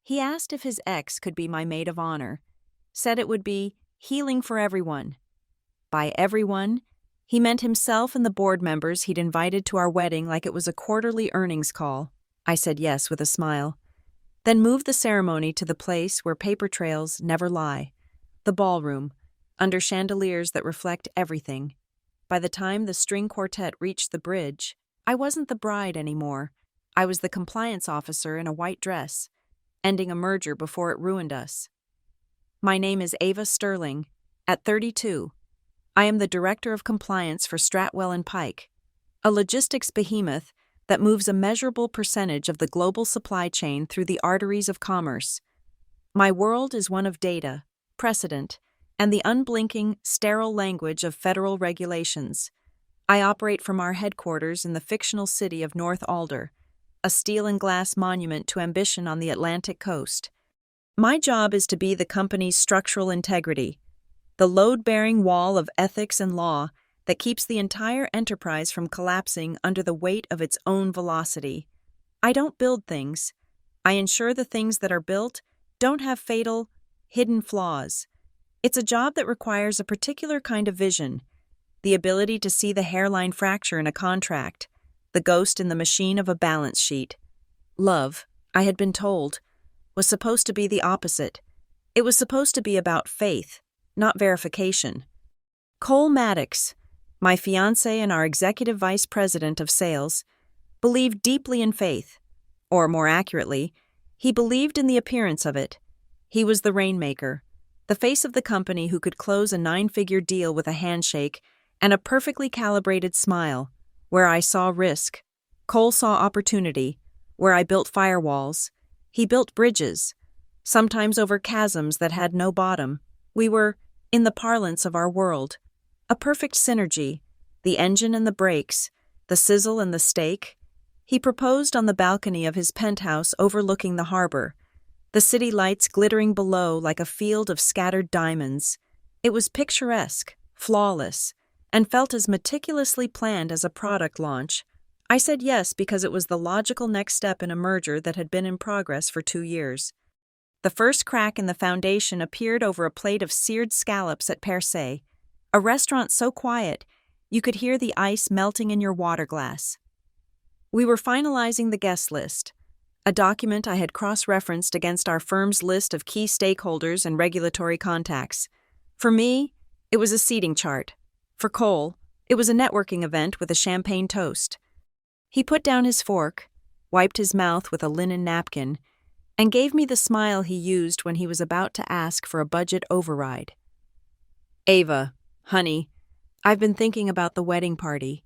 He asked if his ex could be my maid of honor, said it would be healing for everyone. By everyone, he meant himself and the board members he'd invited to our wedding like it was a quarterly earnings call. I said yes with a smile. Then moved the ceremony to the place where paper trails never lie, the ballroom, under chandeliers that reflect everything. By the time the string quartet reached the bridge, I wasn't the bride anymore. I was the compliance officer in a white dress, ending a merger before it ruined us. My name is Ava Sterling. At 32, I am the Director of Compliance for Stratwell & Pike, a logistics behemoth that moves a measurable percentage of the global supply chain through the arteries of commerce. My world is one of data, precedent, and the unblinking, sterile language of federal regulations. I operate from our headquarters in the fictional city of North Alder, a steel and glass monument to ambition on the Atlantic coast. My job is to be the company's structural integrity, the load-bearing wall of ethics and law that keeps the entire enterprise from collapsing under the weight of its own velocity. I don't build things. I ensure the things that are built don't have fatal, hidden flaws. It's a job that requires a particular kind of vision, the ability to see the hairline fracture in a contract, the ghost in the machine of a balance sheet. Love, I had been told, was supposed to be the opposite. It was supposed to be about faith, not verification. Cole Maddox, my fiancé and our executive vice president of sales, believed deeply in faith, or more accurately, he believed in the appearance of it. He was the rainmaker, the face of the company who could close a 9-figure deal with a handshake and a perfectly calibrated smile. Where I saw risk, Cole saw opportunity. Where I built firewalls, he built bridges, sometimes over chasms that had no bottom. We were, in the parlance of our world, a perfect synergy, the engine and the brakes, the sizzle and the steak. He proposed on the balcony of his penthouse overlooking the harbor, the city lights glittering below like a field of scattered diamonds. It was picturesque, flawless, and felt as meticulously planned as a product launch. I said yes because it was the logical next step in a merger that had been in progress for 2 years. The first crack in the foundation appeared over a plate of seared scallops at Per Se, a restaurant so quiet you could hear the ice melting in your water glass. We were finalizing the guest list, a document I had cross-referenced against our firm's list of key stakeholders and regulatory contacts. For me, it was a seating chart. For Cole, it was a networking event with a champagne toast. He put down his fork, wiped his mouth with a linen napkin, and gave me the smile he used when he was about to ask for a budget override. Ava, honey, I've been thinking about the wedding party.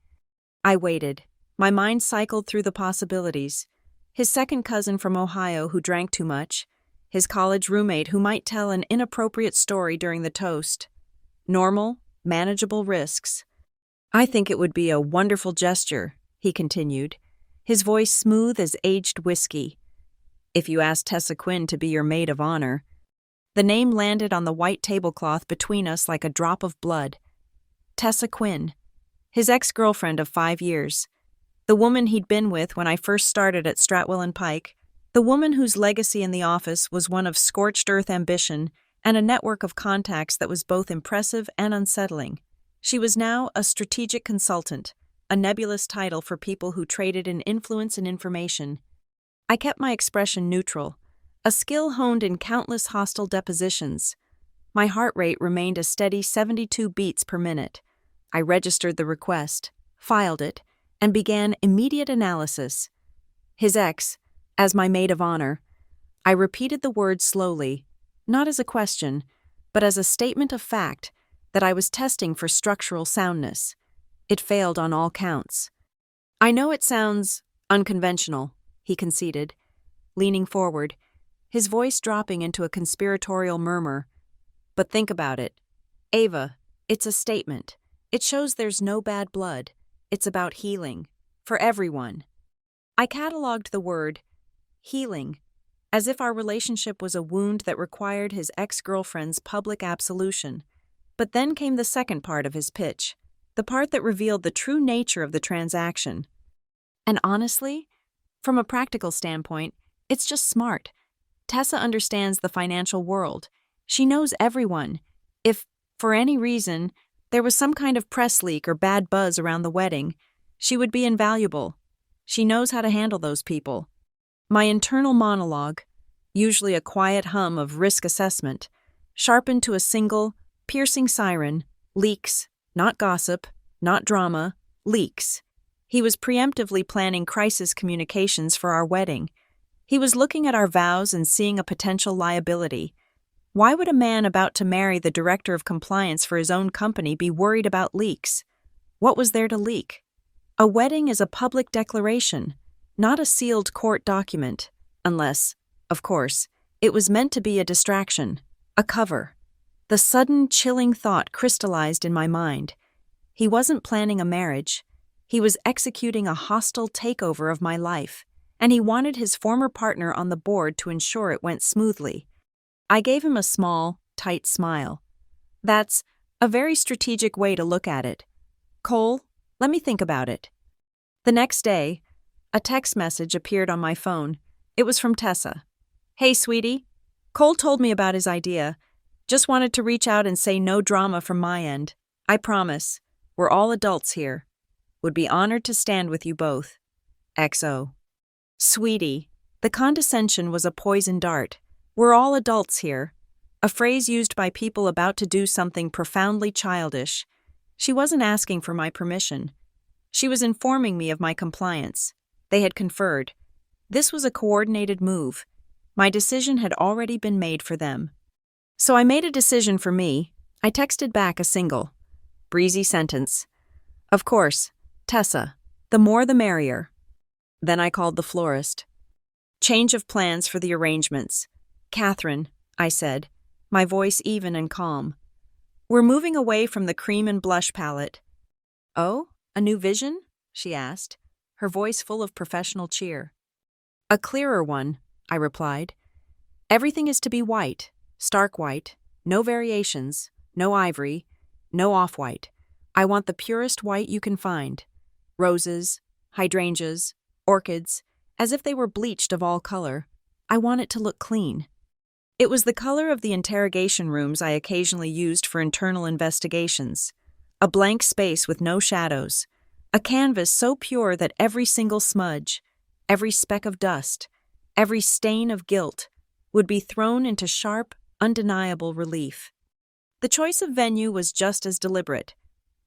I waited. My mind cycled through the possibilities. His second cousin from Ohio who drank too much, his college roommate who might tell an inappropriate story during the toast. Normal, manageable risks. I think it would be a wonderful gesture, he continued, his voice smooth as aged whiskey. If you asked Tessa Quinn to be your maid of honor. The name landed on the white tablecloth between us like a drop of blood. Tessa Quinn, his ex-girlfriend of 5 years, the woman he'd been with when I first started at Stratwell & Pike, the woman whose legacy in the office was one of scorched earth ambition and a network of contacts that was both impressive and unsettling. She was now a strategic consultant, a nebulous title for people who traded in influence and information. I kept my expression neutral, a skill honed in countless hostile depositions. My heart rate remained a steady 72 beats per minute. I registered the request, filed it, and began immediate analysis. His ex, as my maid of honor. I repeated the word slowly, not as a question, but as a statement of fact that I was testing for structural soundness. It failed on all counts. I know it sounds unconventional, he conceded, leaning forward, his voice dropping into a conspiratorial murmur. But think about it. Ava, it's a statement. It shows there's no bad blood. It's about healing. For everyone. I cataloged the word, healing, as if our relationship was a wound that required his ex-girlfriend's public absolution. But then came the second part of his pitch, the part that revealed the true nature of the transaction. And honestly, from a practical standpoint, it's just smart. Tessa understands the financial world. She knows everyone. If, for any reason, there was some kind of press leak or bad buzz around the wedding, she would be invaluable. She knows how to handle those people. My internal monologue, usually a quiet hum of risk assessment, sharpened to a single, piercing siren: leaks, not gossip, not drama, leaks. He was preemptively planning crisis communications for our wedding. He was looking at our vows and seeing a potential liability. Why would a man about to marry the director of compliance for his own company be worried about leaks? What was there to leak? A wedding is a public declaration, not a sealed court document, unless, of course, it was meant to be a distraction, a cover. The sudden, chilling thought crystallized in my mind. He wasn't planning a marriage. He was executing a hostile takeover of my life, and he wanted his former partner on the board to ensure it went smoothly. I gave him a small, tight smile. That's a very strategic way to look at it. Cole, let me think about it. The next day, a text message appeared on my phone. It was from Tessa. Hey, sweetie. Cole told me about his idea. Just wanted to reach out and say no drama from my end. I promise. We're all adults here. Would be honored to stand with you both. XO. Sweetie. The condescension was a poison dart. We're all adults here. A phrase used by people about to do something profoundly childish. She wasn't asking for my permission. She was informing me of my compliance. They had conferred. This was a coordinated move. My decision had already been made for them. So I made a decision for me. I texted back a single, breezy sentence. Of course, Tessa. The more the merrier. Then I called the florist. Change of plans for the arrangements. Catherine, I said, my voice even and calm. We're moving away from the cream and blush palette. Oh, a new vision? She asked, her voice full of professional cheer. A clearer one, I replied. Everything is to be white, stark white, no variations, no ivory, no off-white. I want the purest white you can find. Roses, hydrangeas, orchids, as if they were bleached of all color. I want it to look clean. It was the color of the interrogation rooms I occasionally used for internal investigations. A blank space with no shadows. A canvas so pure that every single smudge, every speck of dust, every stain of guilt would be thrown into sharp, undeniable relief. The choice of venue was just as deliberate.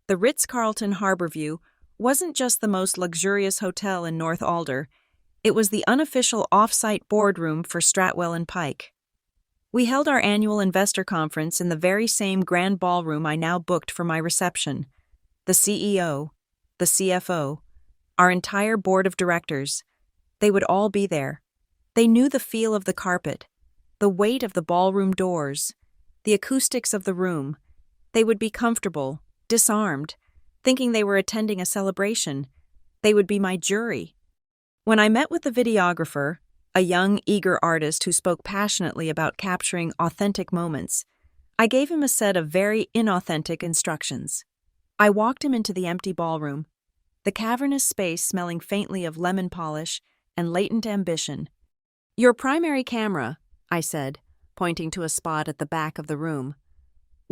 The Ritz-Carlton Harborview wasn't just the most luxurious hotel in North Alder. It was the unofficial off-site boardroom for Stratwell and Pike. We held our annual investor conference in the very same grand ballroom I now booked for my reception. The CEO, the CFO, our entire board of directors, they would all be there. They knew the feel of the carpet, the weight of the ballroom doors, the acoustics of the room. They would be comfortable, disarmed, thinking they were attending a celebration. They would be my jury. When I met with the videographer, a young, eager artist who spoke passionately about capturing authentic moments, I gave him a set of very inauthentic instructions. I walked him into the empty ballroom, the cavernous space smelling faintly of lemon polish and latent ambition. Your primary camera, I said, pointing to a spot at the back of the room,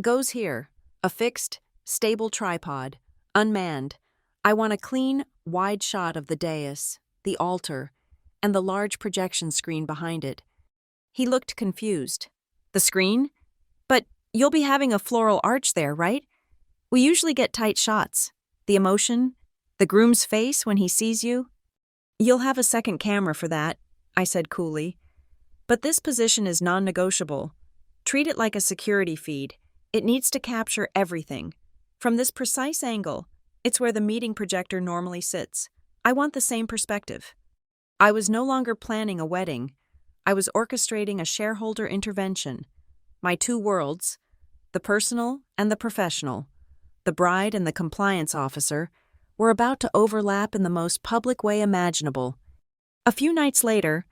goes here, a fixed, stable tripod, unmanned. I want a clean, wide shot of the dais, the altar, and the large projection screen behind it. He looked confused. The screen? But you'll be having a floral arch there, right? We usually get tight shots. The emotion, the groom's face when he sees you. You'll have a second camera for that, I said coolly. But this position is non-negotiable. Treat it like a security feed. It needs to capture everything. From this precise angle, it's where the meeting projector normally sits. I want the same perspective. I was no longer planning a wedding. I was orchestrating a shareholder intervention. My two worlds, the personal and the professional, the bride and the compliance officer, were about to overlap in the most public way imaginable. A few nights later,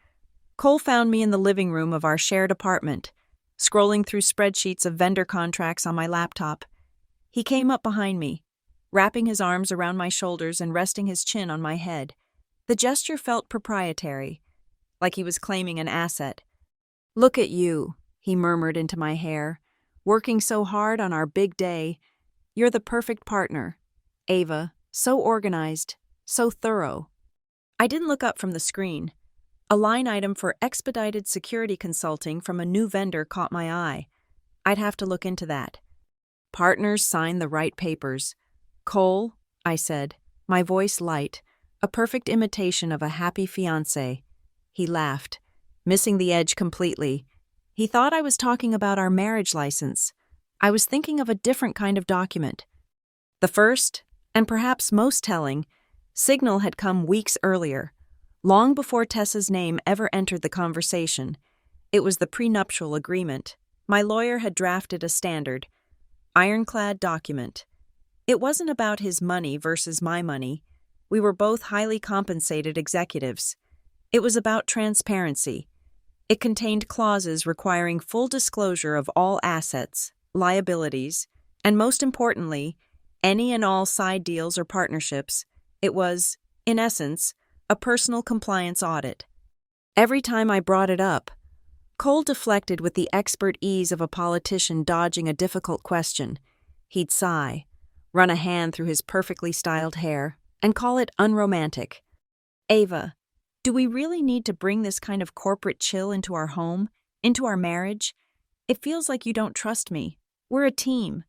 Cole found me in the living room of our shared apartment, scrolling through spreadsheets of vendor contracts on my laptop. He came up behind me, wrapping his arms around my shoulders and resting his chin on my head. The gesture felt proprietary, like he was claiming an asset. Look at you, he murmured into my hair. Working so hard on our big day. You're the perfect partner. Ava, so organized, so thorough. I didn't look up from the screen. A line item for expedited security consulting from a new vendor caught my eye. I'd have to look into that. Partners sign the right papers. Cole, I said, my voice light, a perfect imitation of a happy fiancé. He laughed, missing the edge completely. He thought I was talking about our marriage license. I was thinking of a different kind of document. The first, and perhaps most telling, signal had come weeks earlier, long before Tessa's name ever entered the conversation. It was the prenuptial agreement. My lawyer had drafted a standard, ironclad document. It wasn't about his money versus my money. We were both highly compensated executives. It was about transparency. It contained clauses requiring full disclosure of all assets, liabilities, and most importantly, any and all side deals or partnerships. It was, in essence, a personal compliance audit. Every time I brought it up, Cole deflected with the expert ease of a politician dodging a difficult question. He'd sigh, run a hand through his perfectly styled hair, and call it unromantic. Ava, do we really need to bring this kind of corporate chill into our home, into our marriage? It feels like you don't trust me. We're a team.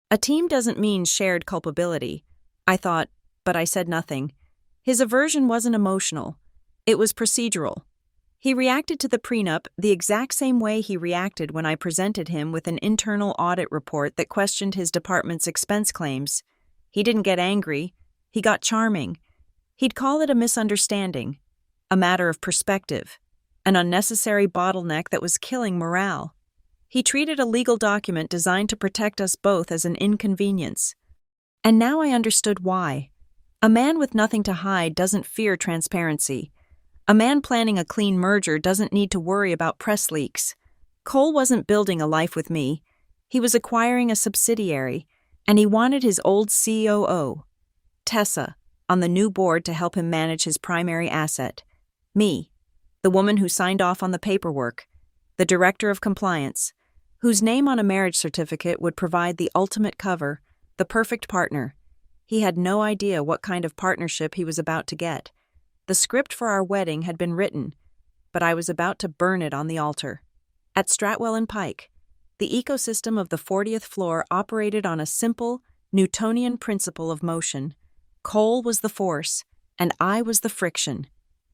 A team doesn't mean shared culpability, I thought, but I said nothing. His aversion wasn't emotional. It was procedural. He reacted to the prenup the exact same way he reacted when I presented him with an internal audit report that questioned his department's expense claims. He didn't get angry. He got charming. He'd call it a misunderstanding, a matter of perspective, an unnecessary bottleneck that was killing morale. He treated a legal document designed to protect us both as an inconvenience. And now I understood why. A man with nothing to hide doesn't fear transparency. A man planning a clean merger doesn't need to worry about press leaks. Cole wasn't building a life with me. He was acquiring a subsidiary, and he wanted his old COO, Tessa, on the new board to help him manage his primary asset. Me, the woman who signed off on the paperwork, the director of compliance, whose name on a marriage certificate would provide the ultimate cover, the perfect partner. He had no idea what kind of partnership he was about to get. The script for our wedding had been written, but I was about to burn it on the altar. At Stratwell and Pike, the ecosystem of the 40th floor operated on a simple, Newtonian principle of motion. Cole was the force, and I was the friction.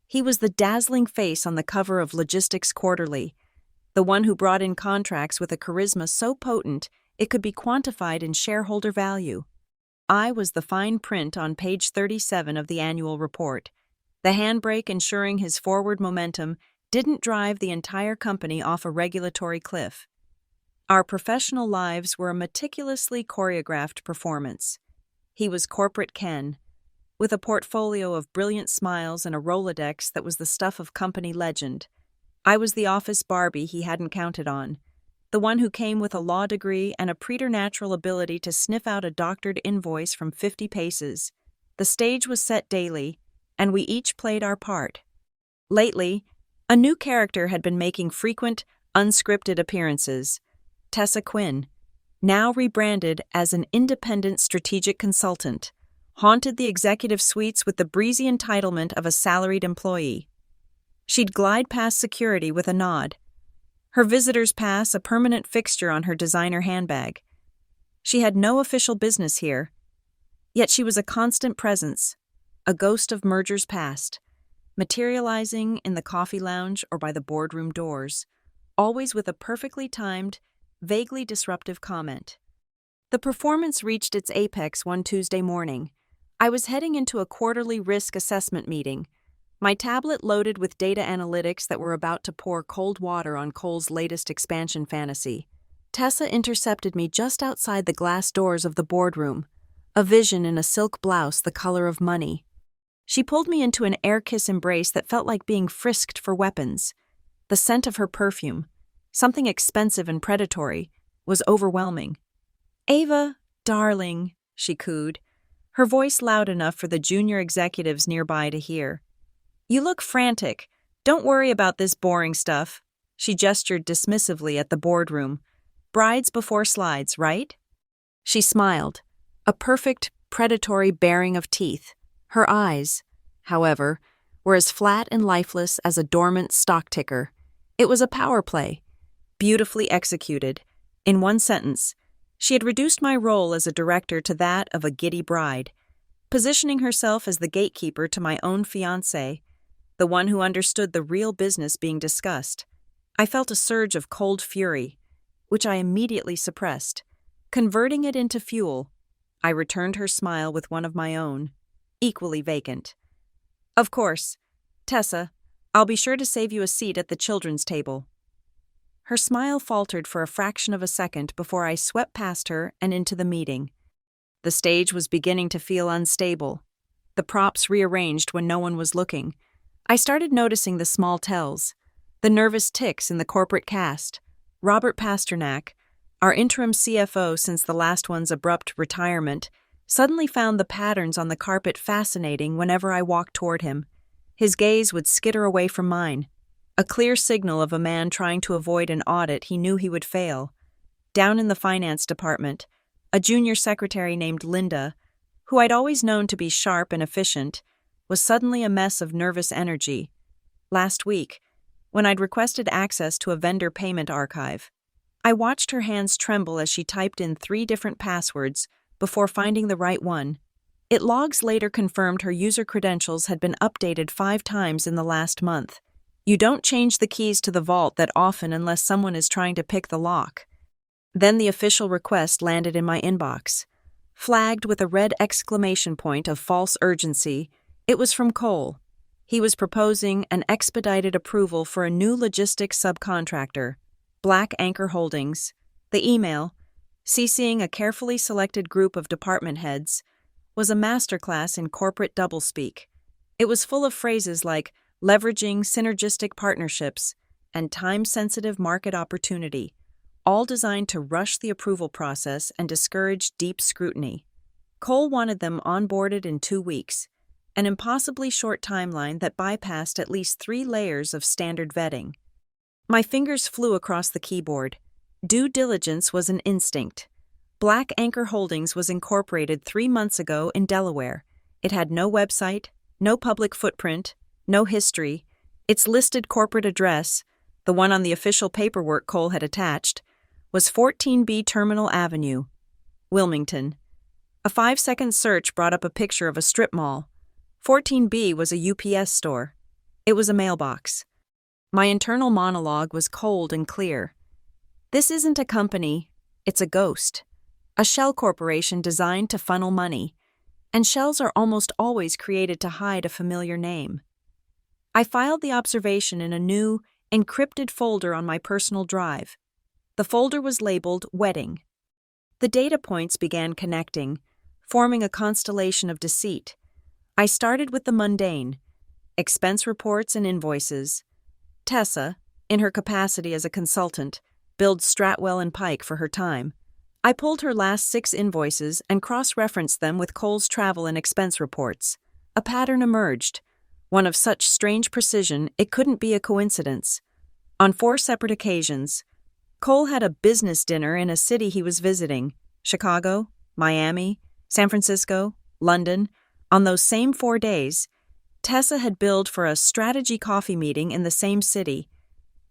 He was the dazzling face on the cover of Logistics Quarterly, the one who brought in contracts with a charisma so potent it could be quantified in shareholder value. I was the fine print on page 37 of the annual report, the handbrake ensuring his forward momentum didn't drive the entire company off a regulatory cliff. Our professional lives were a meticulously choreographed performance. He was corporate Ken, with a portfolio of brilliant smiles and a Rolodex that was the stuff of company legend. I was the office Barbie he hadn't counted on, the one who came with a law degree and a preternatural ability to sniff out a doctored invoice from 50 paces. The stage was set daily, and we each played our part. Lately, a new character had been making frequent, unscripted appearances. Tessa Quinn, now rebranded as an independent strategic consultant, haunted the executive suites with the breezy entitlement of a salaried employee. She'd glide past security with a nod, her visitor's pass a permanent fixture on her designer handbag. She had no official business here, yet she was a constant presence, a ghost of mergers past, materializing in the coffee lounge or by the boardroom doors, always with a perfectly timed, vaguely disruptive comment. The performance reached its apex one Tuesday morning. I was heading into a quarterly risk assessment meeting, my tablet loaded with data analytics that were about to pour cold water on Cole's latest expansion fantasy. Tessa intercepted me just outside the glass doors of the boardroom, a vision in a silk blouse the color of money. She pulled me into an air-kiss embrace that felt like being frisked for weapons. The scent of her perfume, something expensive and predatory, was overwhelming. "Ava, darling," she cooed, her voice loud enough for the junior executives nearby to hear. "You look frantic. Don't worry about this boring stuff." She gestured dismissively at the boardroom. Brides before slides, right? She smiled, a perfect, predatory baring of teeth. Her eyes, however, were as flat and lifeless as a dormant stock ticker. It was a power play, beautifully executed. In one sentence, she had reduced my role as a director to that of a giddy bride, positioning herself as the gatekeeper to my own fiancé, the one who understood the real business being discussed. I felt a surge of cold fury, which I immediately suppressed. Converting it into fuel, I returned her smile with one of my own, equally vacant. Of course, Tessa, I'll be sure to save you a seat at the children's table. Her smile faltered for a fraction of a second before I swept past her and into the meeting. The stage was beginning to feel unstable, the props rearranged when no one was looking. I started noticing the small tells, the nervous tics in the corporate cast. Robert Pasternak, our interim CFO since the last one's abrupt retirement, suddenly found the patterns on the carpet fascinating whenever I walked toward him. His gaze would skitter away from mine, a clear signal of a man trying to avoid an audit he knew he would fail. Down in the finance department, a junior secretary named Linda, who I'd always known to be sharp and efficient, was suddenly a mess of nervous energy. Last week, when I'd requested access to a vendor payment archive, I watched her hands tremble as she typed in 3 different passwords before finding the right one. It logs later confirmed her user credentials had been updated 5 times in the last month. You don't change the keys to the vault that often unless someone is trying to pick the lock. Then the official request landed in my inbox. Flagged with a red exclamation point of false urgency, it was from Cole. He was proposing an expedited approval for a new logistics subcontractor, Black Anchor Holdings. The email, CCing a carefully selected group of department heads, was a masterclass in corporate doublespeak. It was full of phrases like leveraging synergistic partnerships and time-sensitive market opportunity, all designed to rush the approval process and discourage deep scrutiny. Cole wanted them onboarded in 2 weeks, an impossibly short timeline that bypassed at least 3 layers of standard vetting. My fingers flew across the keyboard. Due diligence was an instinct. Black Anchor Holdings was incorporated 3 months ago in Delaware. It had no website, no public footprint, no history. Its listed corporate address, the one on the official paperwork Cole had attached, was 14B Terminal Avenue, Wilmington. A 5-second search brought up a picture of a strip mall. 14B was a UPS store. It was a mailbox. My internal monologue was cold and clear. This isn't a company, it's a ghost. A shell corporation designed to funnel money, and shells are almost always created to hide a familiar name. I filed the observation in a new, encrypted folder on my personal drive. The folder was labeled Wedding. The data points began connecting, forming a constellation of deceit. I started with the mundane, expense reports and invoices. Tessa, in her capacity as a consultant, billed Stratwell and Pike for her time. I pulled her last 6 invoices and cross-referenced them with Cole's travel and expense reports. A pattern emerged, one of such strange precision it couldn't be a coincidence. On 4 separate occasions, Cole had a business dinner in a city he was visiting: Chicago, Miami, San Francisco, London. On those same 4 days, Tessa had billed for a strategy coffee meeting in the same city.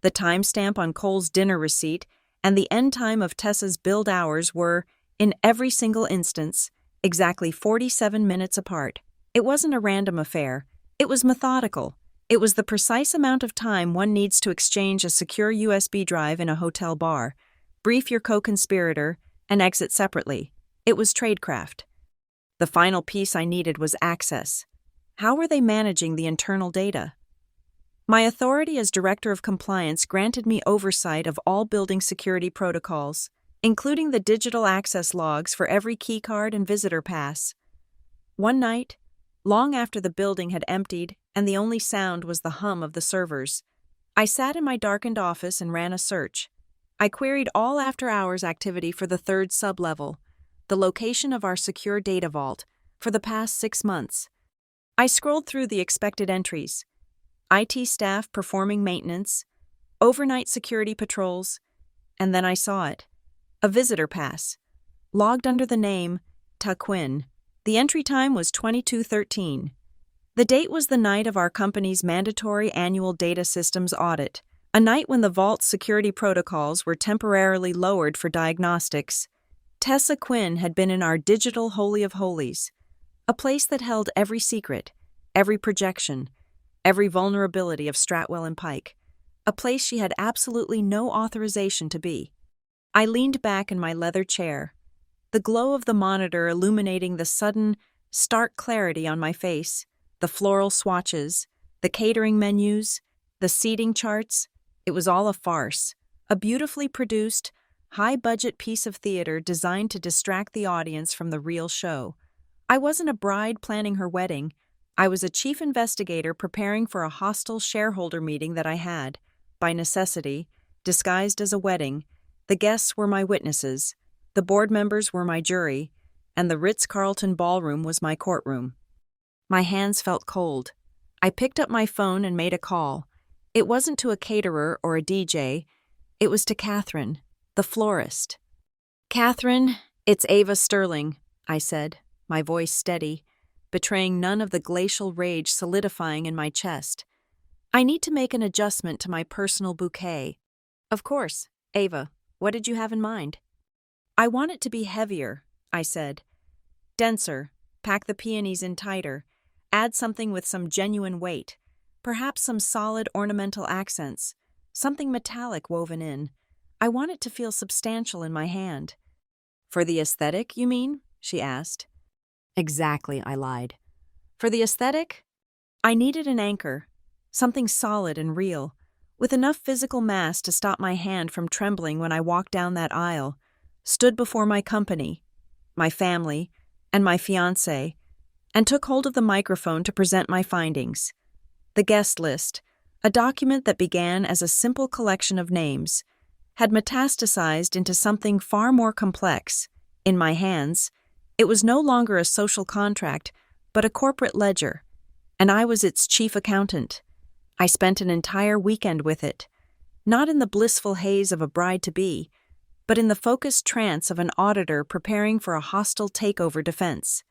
The timestamp on Cole's dinner receipt and the end time of Tessa's billed hours were, in every single instance, exactly 47 minutes apart. It wasn't a random affair. It was methodical. It was the precise amount of time one needs to exchange a secure USB drive in a hotel bar, brief your co-conspirator, and exit separately. It was tradecraft. The final piece I needed was access. How were they managing the internal data? My authority as Director of Compliance granted me oversight of all building security protocols, including the digital access logs for every keycard and visitor pass. One night, long after the building had emptied and the only sound was the hum of the servers, I sat in my darkened office and ran a search. I queried all after-hours activity for the 3rd sublevel, the location of our secure data vault, for the past 6 months. I scrolled through the expected entries: IT staff performing maintenance, overnight security patrols, and then I saw it. A visitor pass, logged under the name Ta Quinn. The entry time was 22:13. The date was the night of our company's mandatory annual data systems audit, a night when the vault's security protocols were temporarily lowered for diagnostics. Tessa Quinn had been in our digital Holy of Holies, a place that held every secret, every projection, every vulnerability of Stratwell and Pike, a place she had absolutely no authorization to be. I leaned back in my leather chair, the glow of the monitor illuminating the sudden, stark clarity on my face, the floral swatches, the catering menus, the seating charts. It was all a farce, a beautifully produced, high-budget piece of theater designed to distract the audience from the real show. I wasn't a bride planning her wedding. I was a chief investigator preparing for a hostile shareholder meeting that I had, by necessity, disguised as a wedding. The guests were my witnesses, the board members were my jury, and the Ritz-Carlton ballroom was my courtroom. My hands felt cold. I picked up my phone and made a call. It wasn't to a caterer or a DJ. It was to Catherine, the florist. "Catherine, it's Ava Sterling," I said, my voice steady, betraying none of the glacial rage solidifying in my chest. "I need to make an adjustment to my personal bouquet." "Of course, Ava, what did you have in mind?" "I want it to be heavier," I said. "Denser, pack the peonies in tighter, add something with some genuine weight, perhaps some solid ornamental accents, something metallic woven in. I want it to feel substantial in my hand." "For the aesthetic, you mean?" she asked. "Exactly," I lied. "For the aesthetic? I needed an anchor, something solid and real, with enough physical mass to stop my hand from trembling when I walked down that aisle, stood before my company, my family, and my fiancé, and took hold of the microphone to present my findings. The guest list, a document that began as a simple collection of names, had metastasized into something far more complex. In my hands, it was no longer a social contract, but a corporate ledger, and I was its chief accountant. I spent an entire weekend with it, not in the blissful haze of a bride-to-be, but in the focused trance of an auditor preparing for a hostile takeover defense.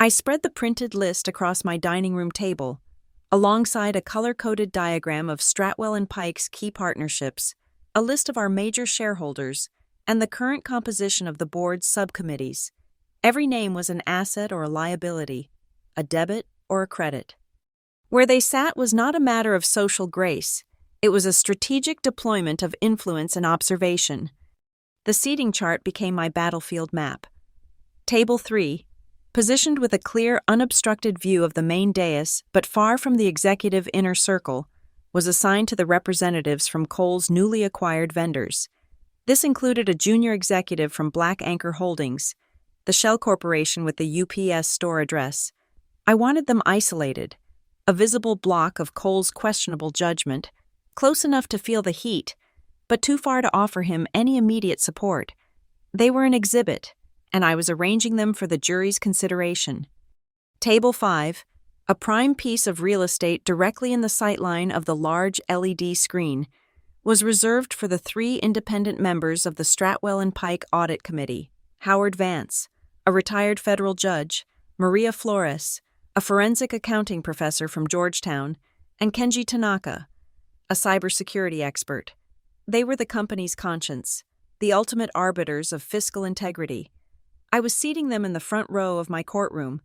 I spread the printed list across my dining room table, alongside a color-coded diagram of Stratwell and Pike's key partnerships, a list of our major shareholders, and the current composition of the board's subcommittees. Every name was an asset or a liability, a debit or a credit. Where they sat was not a matter of social grace. It was a strategic deployment of influence and observation. The seating chart became my battlefield map. Table 3, positioned with a clear, unobstructed view of the main dais but far from the executive inner circle, was assigned to the representatives from Kohl's newly acquired vendors. This included a junior executive from Black Anchor Holdings, the shell corporation with the UPS store address. I wanted them isolated, a visible block of Kohl's questionable judgment, close enough to feel the heat, but too far to offer him any immediate support. They were an exhibit, and I was arranging them for the jury's consideration. Table 5, a prime piece of real estate directly in the sightline of the large LED screen, was reserved for the 3 independent members of the Stratwell and Pike Audit Committee: Howard Vance, a retired federal judge, Maria Flores, a forensic accounting professor from Georgetown, and Kenji Tanaka, a cybersecurity expert. They were the company's conscience, the ultimate arbiters of fiscal integrity. I was seating them in the front row of my courtroom,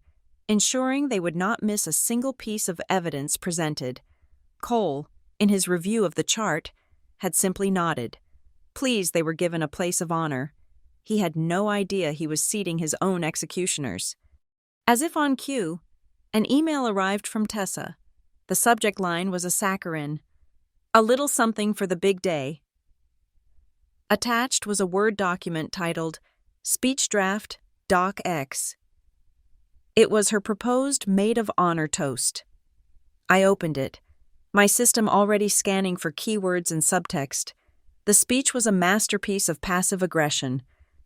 ensuring they would not miss a single piece of evidence presented. Kohl, in his review of the chart, had simply nodded. Pleased they were given a place of honor. He had no idea he was seating his own executioners. As if on cue, an email arrived from Tessa. The subject line was a saccharine: "A little something for the big day." Attached was a Word document titled Speech Draft Doc X. It was her proposed Maid of Honor toast. I opened it, my system already scanning for keywords and subtext. The speech was a masterpiece of passive aggression,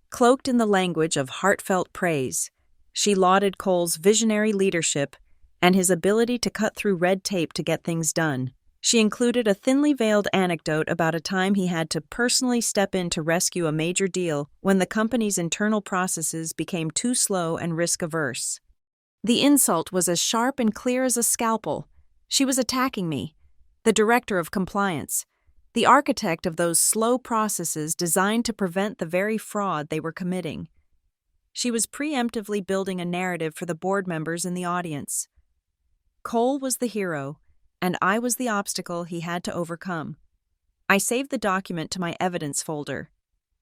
cloaked in the language of heartfelt praise. She lauded Kohl's visionary leadership and his ability to cut through red tape to get things done. She included a thinly veiled anecdote about a time he had to personally step in to rescue a major deal when the company's internal processes became too slow and risk-averse. The insult was as sharp and clear as a scalpel. She was attacking me, the director of compliance, the architect of those slow processes designed to prevent the very fraud they were committing. She was preemptively building a narrative for the board members in the audience. Cole was the hero, and I was the obstacle he had to overcome. I saved the document to my evidence folder.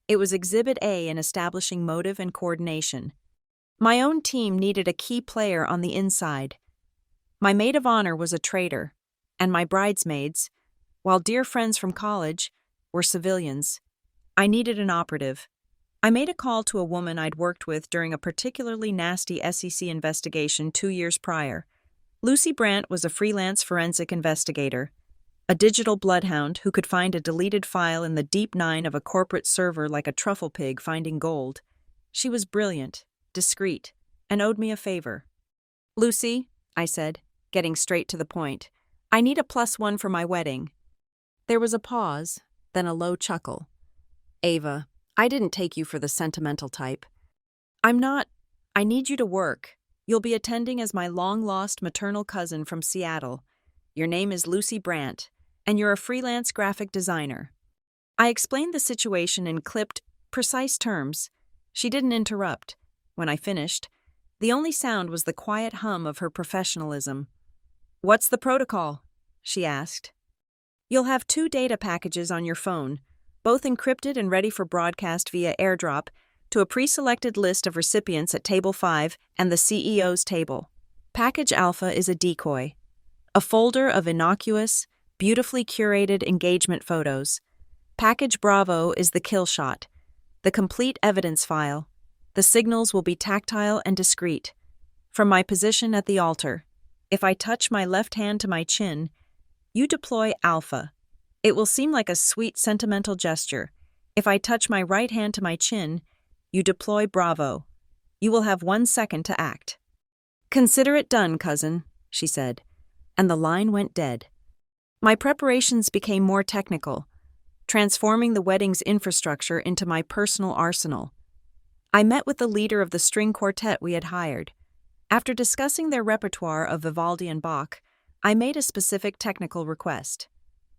It was Exhibit A in establishing motive and coordination. My own team needed a key player on the inside. My maid of honor was a traitor, and my bridesmaids, while dear friends from college, were civilians. I needed an operative. I made a call to a woman I'd worked with during a particularly nasty SEC investigation 2 years prior. Lucy Brandt was a freelance forensic investigator, a digital bloodhound who could find a deleted file in the deep nine of a corporate server like a truffle pig finding gold. She was brilliant, discreet, and owed me a favor. "Lucy," I said, getting straight to the point, "I need a +1 for my wedding." There was a pause, then a low chuckle. "Ava, I didn't take you for the sentimental type. I'm not. I need you to work. You'll be attending as my long-lost maternal cousin from Seattle. Your name is Lucy Brandt, and you're a freelance graphic designer." I explained the situation in clipped, precise terms. She didn't interrupt. When I finished, the only sound was the quiet hum of her professionalism. "What's the protocol?" she asked. "You'll have 2 data packages on your phone, both encrypted and ready for broadcast via airdrop to a pre-selected list of recipients at Table 5 and the CEO's table. Package Alpha is a decoy, a folder of innocuous, beautifully curated engagement photos. Package Bravo is the kill shot, the complete evidence file. The signals will be tactile and discreet. From my position at the altar, if I touch my left hand to my chin, you deploy Alpha. It will seem like a sweet, sentimental gesture. If I touch my right hand to my chin, you deploy Bravo. You will have 1 second to act." "Consider it done, cousin," she said, and the line went dead. My preparations became more technical, transforming the wedding's infrastructure into my personal arsenal. I met with the leader of the string quartet we had hired. After discussing their repertoire of Vivaldi and Bach, I made a specific technical request.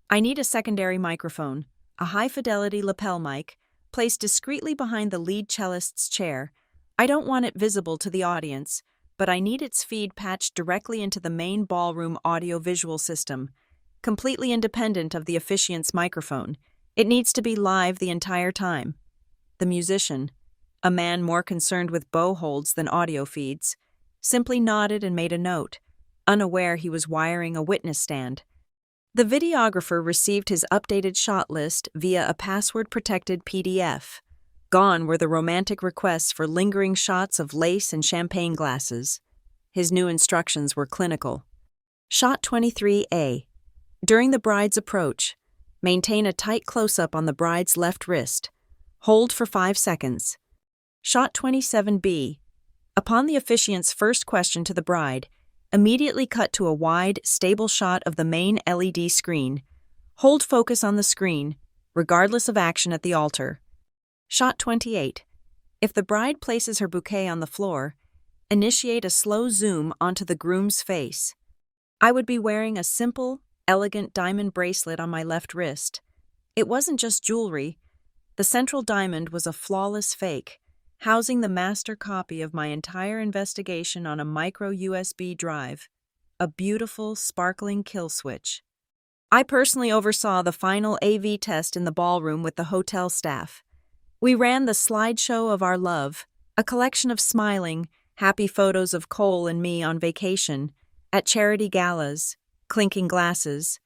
I need a secondary microphone, a high-fidelity lapel mic, placed discreetly behind the lead cellist's chair. I don't want it visible to the audience, but I need its feed patched directly into the main ballroom audio-visual system, completely independent of the officiant's microphone. It needs to be live the entire time. The musician, a man more concerned with bow holds than audio feeds, simply nodded and made a note, unaware he was wiring a witness stand. The videographer received his updated shot list via a password-protected PDF. Gone were the romantic requests for lingering shots of lace and champagne glasses. His new instructions were clinical. Shot 23A. During the bride's approach, maintain a tight close-up on the bride's left wrist. Hold for 5 seconds. Shot 27B. Upon the officiant's first question to the bride, immediately cut to a wide, stable shot of the main LED screen. Hold focus on the screen, regardless of action at the altar. Shot 28. If the bride places her bouquet on the floor, initiate a slow zoom onto the groom's face. I would be wearing a simple, elegant diamond bracelet on my left wrist. It wasn't just jewelry. The central diamond was a flawless fake, housing the master copy of my entire investigation on a micro USB drive, a beautiful, sparkling kill switch. I personally oversaw the final AV test in the ballroom with the hotel staff. We ran the slideshow of our love, a collection of smiling, happy photos of Cole and me on vacation, at charity galas, clinking glasses.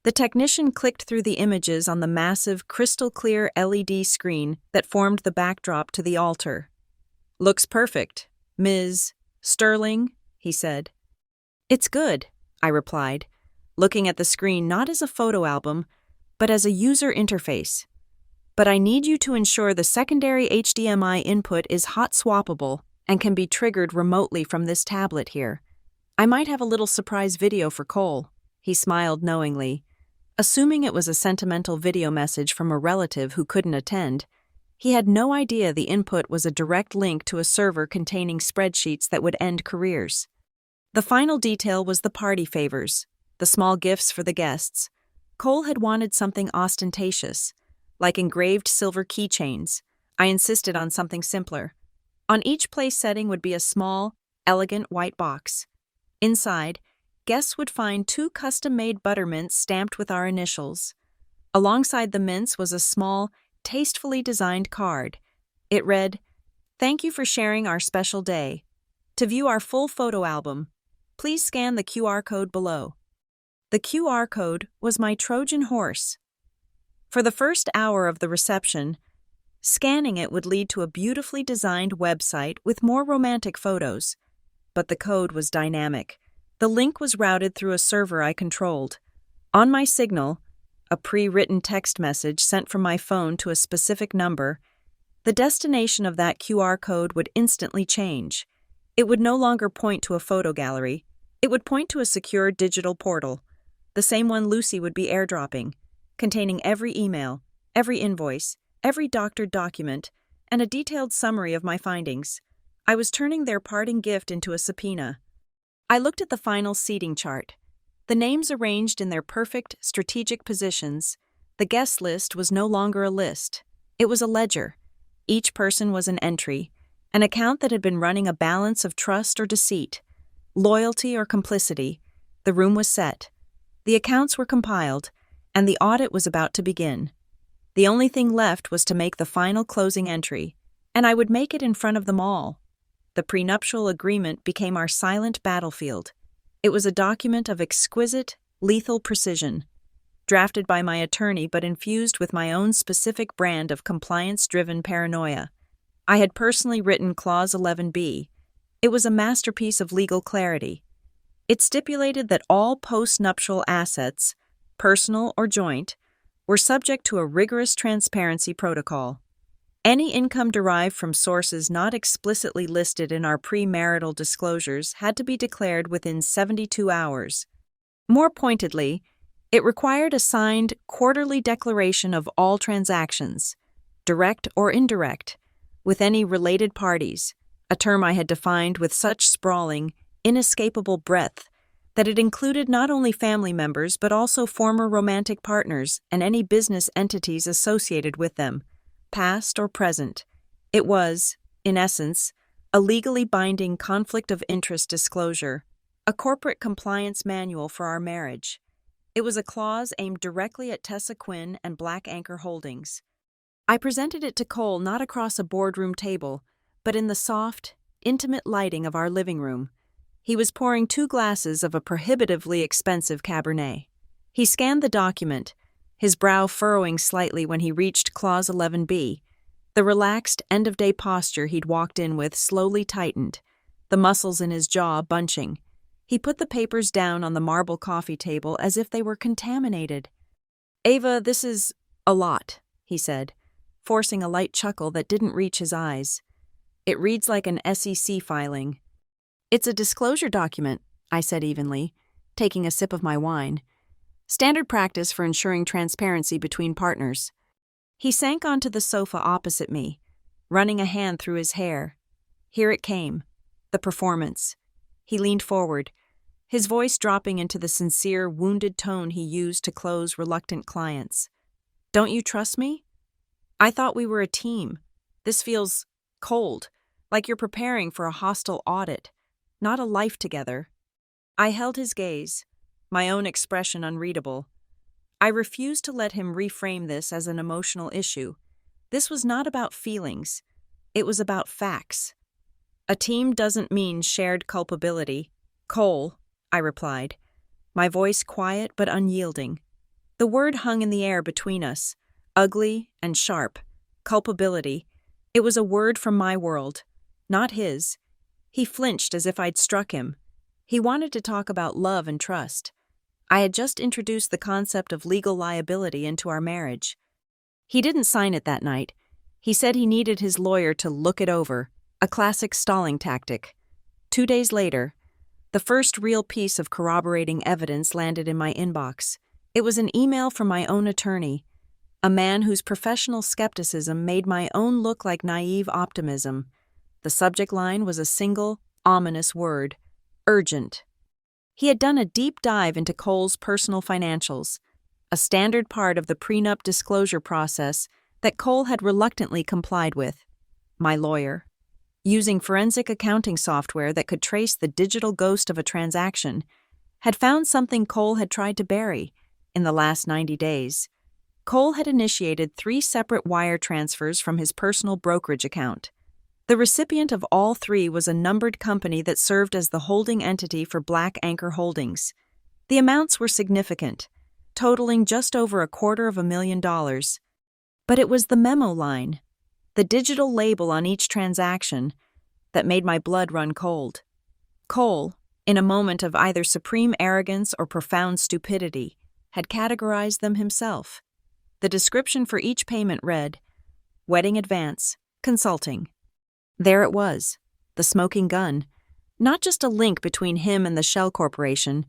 The technician clicked through the images on the massive, crystal-clear LED screen that formed the backdrop to the altar. "Looks perfect, Ms. Sterling," he said. "It's good," I replied, looking at the screen not as a photo album, but as a user interface. "But I need you to ensure the secondary HDMI input is hot-swappable and can be triggered remotely from this tablet here. I might have a little surprise video for Cole." He smiled knowingly. Assuming it was a sentimental video message from a relative who couldn't attend, he had no idea the input was a direct link to a server containing spreadsheets that would end careers. The final detail was the party favors, the small gifts for the guests. Cole had wanted something ostentatious, like engraved silver keychains. I insisted on something simpler. On each place setting would be a small, elegant white box. Inside, guests would find 2 custom-made buttermints stamped with our initials. Alongside the mints was a small, tastefully designed card. It read, "Thank you for sharing our special day. To view our full photo album, please scan the QR code below." The QR code was my Trojan horse. For the first hour of the reception, scanning it would lead to a beautifully designed website with more romantic photos. But the code was dynamic. The link was routed through a server I controlled. On my signal, a pre-written text message sent from my phone to a specific number, the destination of that QR code would instantly change. It would no longer point to a photo gallery. It would point to a secure digital portal, the same one Lucy would be airdropping, containing every email, every invoice, every doctored document, and a detailed summary of my findings. I was turning their parting gift into a subpoena. I looked at the final seating chart. The names arranged in their perfect, strategic positions. The guest list was no longer a list. It was a ledger. Each person was an entry, an account that had been running a balance of trust or deceit, loyalty or complicity. The room was set. The accounts were compiled, and the audit was about to begin. The only thing left was to make the final closing entry, and I would make it in front of them all. The prenuptial agreement became our silent battlefield. It was a document of exquisite, lethal precision, drafted by my attorney but infused with my own specific brand of compliance-driven paranoia. I had personally written Clause 11B. It was a masterpiece of legal clarity. It stipulated that all post-nuptial assets, personal or joint, were subject to a rigorous transparency protocol. Any income derived from sources not explicitly listed in our premarital disclosures had to be declared within 72 hours. More pointedly, it required a signed quarterly declaration of all transactions, direct or indirect, with any related parties, a term I had defined with such sprawling, inescapable breadth that it included not only family members but also former romantic partners and any business entities associated with them, past or present. It was, in essence, a legally binding conflict of interest disclosure, a corporate compliance manual for our marriage. It was a clause aimed directly at Tessa Quinn and Black Anchor Holdings. I presented it to Cole not across a boardroom table, but in the soft, intimate lighting of our living room. He was pouring 2 glasses of a prohibitively expensive Cabernet. He scanned the document, his brow furrowing slightly when he reached Clause 11B. The relaxed, end-of-day posture he'd walked in with slowly tightened, the muscles in his jaw bunching. He put the papers down on the marble coffee table as if they were contaminated. "Ava, this is a lot," he said, forcing a light chuckle that didn't reach his eyes. "It reads like an SEC filing." "It's a disclosure document," I said evenly, taking a sip of my wine. "Standard practice for ensuring transparency between partners." He sank onto the sofa opposite me, running a hand through his hair. Here it came, the performance. He leaned forward, his voice dropping into the sincere, wounded tone he used to close reluctant clients. "Don't you trust me? I thought we were a team. This feels cold, like you're preparing for a hostile audit, not a life together." I held his gaze, my own expression unreadable. I refused to let him reframe this as an emotional issue. This was not about feelings. It was about facts. "A team doesn't mean shared culpability, Cole," I replied, my voice quiet but unyielding. The word hung in the air between us, ugly and sharp. Culpability. It was a word from my world, not his. He flinched as if I'd struck him. He wanted to talk about love and trust. I had just introduced the concept of legal liability into our marriage. He didn't sign it that night. He said he needed his lawyer to look it over, a classic stalling tactic. 2 days later, the first real piece of corroborating evidence landed in my inbox. It was an email from my own attorney, a man whose professional skepticism made my own look like naive optimism. The subject line was a single, ominous word: urgent. He had done a deep dive into Cole's personal financials, a standard part of the prenup disclosure process that Cole had reluctantly complied with. My lawyer, using forensic accounting software that could trace the digital ghost of a transaction, had found something Cole had tried to bury in the last 90 days. Cole had initiated 3 separate wire transfers from his personal brokerage account. The recipient of all 3 was a numbered company that served as the holding entity for Black Anchor Holdings. The amounts were significant, totaling just over $250,000. But it was the memo line, the digital label on each transaction, that made my blood run cold. Cole, in a moment of either supreme arrogance or profound stupidity, had categorized them himself. The description for each payment read, "Wedding advance, consulting." There it was, the smoking gun, not just a link between him and the Shell Corporation,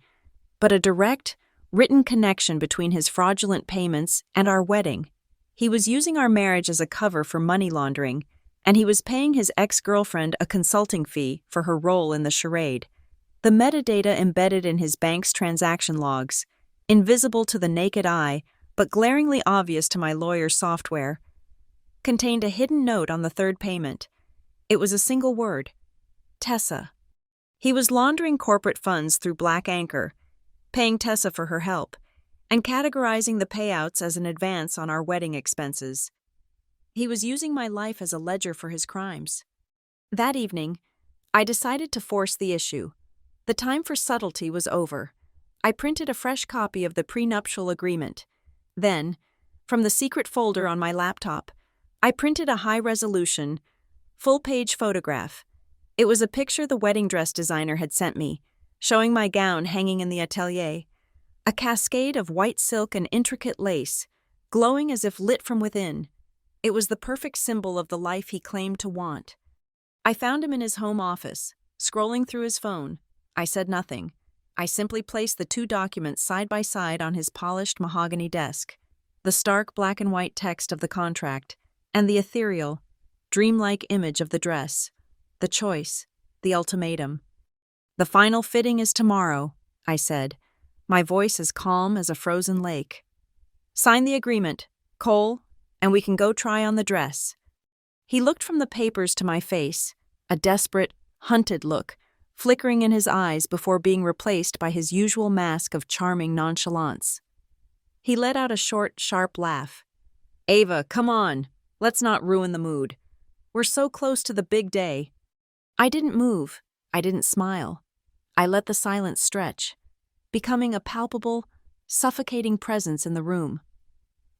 but a direct, written connection between his fraudulent payments and our wedding. He was using our marriage as a cover for money laundering, and he was paying his ex-girlfriend a consulting fee for her role in the charade. The metadata embedded in his bank's transaction logs, invisible to the naked eye but glaringly obvious to my lawyer's software, contained a hidden note on the 3rd payment. It was a single word: Tessa. He was laundering corporate funds through Black Anchor, paying Tessa for her help, and categorizing the payouts as an advance on our wedding expenses. He was using my life as a ledger for his crimes. That evening, I decided to force the issue. The time for subtlety was over. I printed a fresh copy of the prenuptial agreement. Then, from the secret folder on my laptop, I printed a high-resolution, full-page photograph. It was a picture the wedding dress designer had sent me, showing my gown hanging in the atelier, a cascade of white silk and intricate lace, glowing as if lit from within. It was the perfect symbol of the life he claimed to want. I found him in his home office, scrolling through his phone. I said nothing. I simply placed the 2 documents side by side on his polished mahogany desk, the stark black and white text of the contract, and the ethereal, dreamlike image of the dress, the choice, the ultimatum. "The final fitting is tomorrow," I said, my voice as calm as a frozen lake. "Sign the agreement, Cole, and we can go try on the dress." He looked from the papers to my face, a desperate, hunted look, flickering in his eyes before being replaced by his usual mask of charming nonchalance. He let out a short, sharp laugh. "Ava, come on. Let's not ruin the mood. We're so close to the big day." I didn't move. I didn't smile. I let the silence stretch, becoming a palpable, suffocating presence in the room.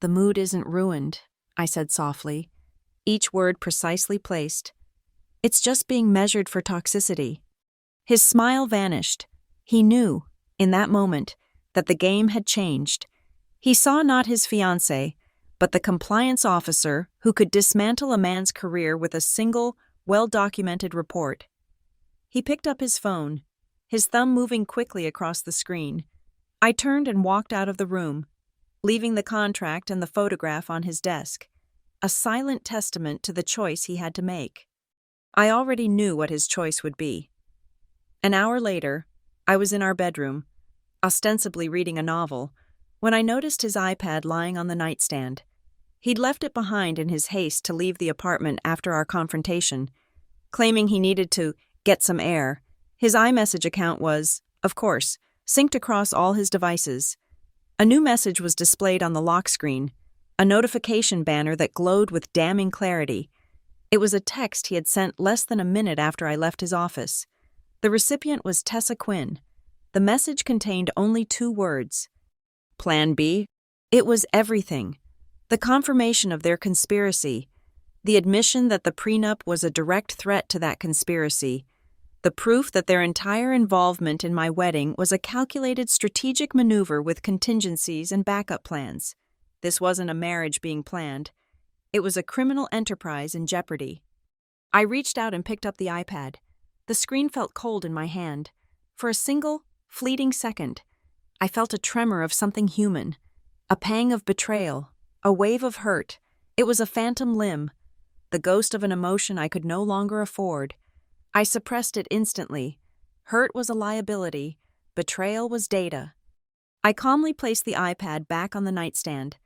"The mood isn't ruined," I said softly, each word precisely placed. "It's just being measured for toxicity." His smile vanished. He knew, in that moment, that the game had changed. He saw not his fiancée, but the compliance officer who could dismantle a man's career with a single, well-documented report. He picked up his phone, his thumb moving quickly across the screen. I turned and walked out of the room, leaving the contract and the photograph on his desk, a silent testament to the choice he had to make. I already knew what his choice would be. An hour later, I was in our bedroom, ostensibly reading a novel, when I noticed his iPad lying on the nightstand. He'd left it behind in his haste to leave the apartment after our confrontation, claiming he needed to get some air. His iMessage account was, of course, synced across all his devices. A new message was displayed on the lock screen, a notification banner that glowed with damning clarity. It was a text he had sent less than a minute after I left his office. The recipient was Tessa Quinn. The message contained only 2 words: Plan B. It was everything. The confirmation of their conspiracy, the admission that the prenup was a direct threat to that conspiracy, the proof that their entire involvement in my wedding was a calculated strategic maneuver with contingencies and backup plans. This wasn't a marriage being planned. It was a criminal enterprise in jeopardy. I reached out and picked up the iPad. The screen felt cold in my hand. For a single, fleeting second, I felt a tremor of something human, a pang of betrayal, a wave of hurt. It was a phantom limb, the ghost of an emotion I could no longer afford. I suppressed it instantly. Hurt was a liability, betrayal was data. I calmly placed the iPad back on the nightstand.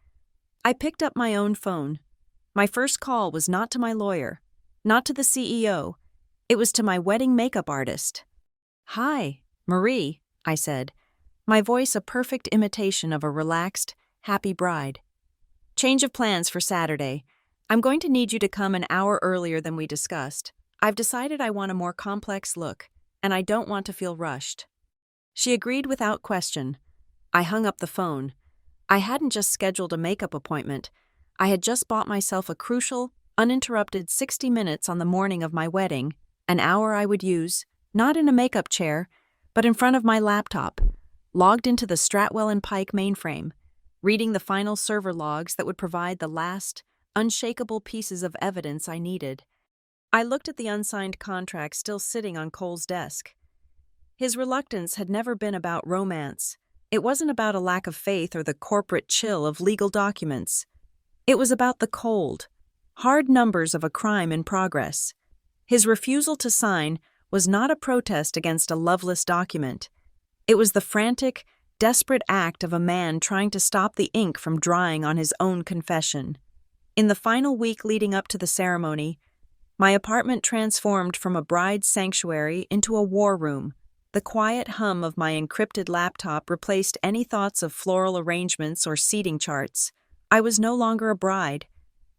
I picked up my own phone. My first call was not to my lawyer, not to the CEO. It was to my wedding makeup artist. "Hi, Marie," I said, my voice a perfect imitation of a relaxed, happy bride. "Change of plans for Saturday. I'm going to need you to come an hour earlier than we discussed. I've decided I want a more complex look, and I don't want to feel rushed." She agreed without question. I hung up the phone. I hadn't just scheduled a makeup appointment. I had just bought myself a crucial, uninterrupted 60 minutes on the morning of my wedding, an hour I would use, not in a makeup chair, but in front of my laptop, logged into the Stratwell & Pike mainframe, reading the final server logs that would provide the last, unshakable pieces of evidence I needed. I looked at the unsigned contract still sitting on Cole's desk. His reluctance had never been about romance. It wasn't about a lack of faith or the corporate chill of legal documents. It was about the cold, hard numbers of a crime in progress. His refusal to sign was not a protest against a loveless document. It was the frantic, desperate act of a man trying to stop the ink from drying on his own confession. In the final week leading up to the ceremony, my apartment transformed from a bride's sanctuary into a war room. The quiet hum of my encrypted laptop replaced any thoughts of floral arrangements or seating charts. I was no longer a bride.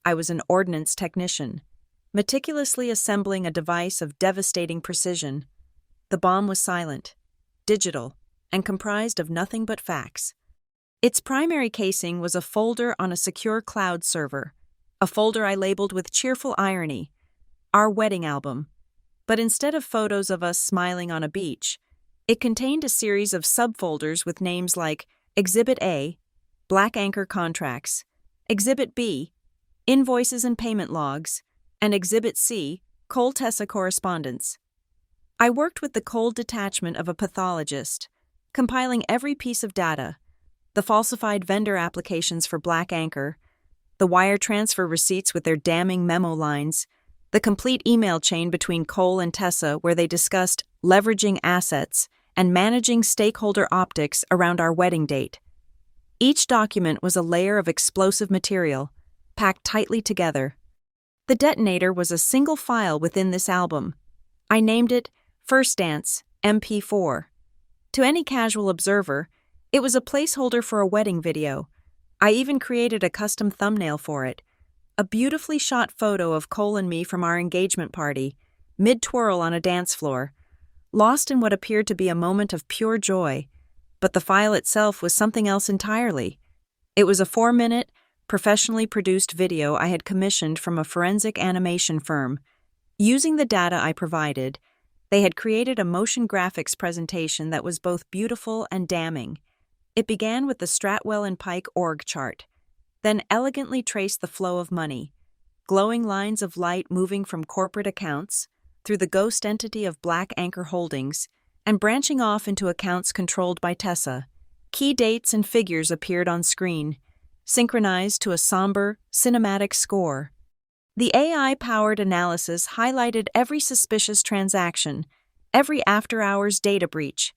I was an ordnance technician, meticulously assembling a device of devastating precision. The bomb was silent, digital, and comprised of nothing but facts. Its primary casing was a folder on a secure cloud server, a folder I labeled with cheerful irony, our wedding album. But instead of photos of us smiling on a beach, it contained a series of subfolders with names like Exhibit A, Black Anchor Contracts, Exhibit B, Invoices and Payment Logs, and Exhibit C, Cole-Tessa Correspondence. I worked with the cold detachment of a pathologist, compiling every piece of data, the falsified vendor applications for Black Anchor, the wire transfer receipts with their damning memo lines, the complete email chain between Cole and Tessa where they discussed leveraging assets and managing stakeholder optics around our wedding date. Each document was a layer of explosive material, packed tightly together. The detonator was a single file within this album. I named it First Dance MP4. To any casual observer, it was a placeholder for a wedding video. I even created a custom thumbnail for it, a beautifully shot photo of Cole and me from our engagement party, mid-twirl on a dance floor, lost in what appeared to be a moment of pure joy. But the file itself was something else entirely. It was a 4-minute, professionally produced video I had commissioned from a forensic animation firm. Using the data I provided, they had created a motion graphics presentation that was both beautiful and damning. It began with the Stratwell & Pike org chart, then elegantly traced the flow of money, glowing lines of light moving from corporate accounts through the ghost entity of Black Anchor Holdings and branching off into accounts controlled by Tessa. Key dates and figures appeared on screen, synchronized to a somber, cinematic score. The AI-powered analysis highlighted every suspicious transaction, every after-hours data breach.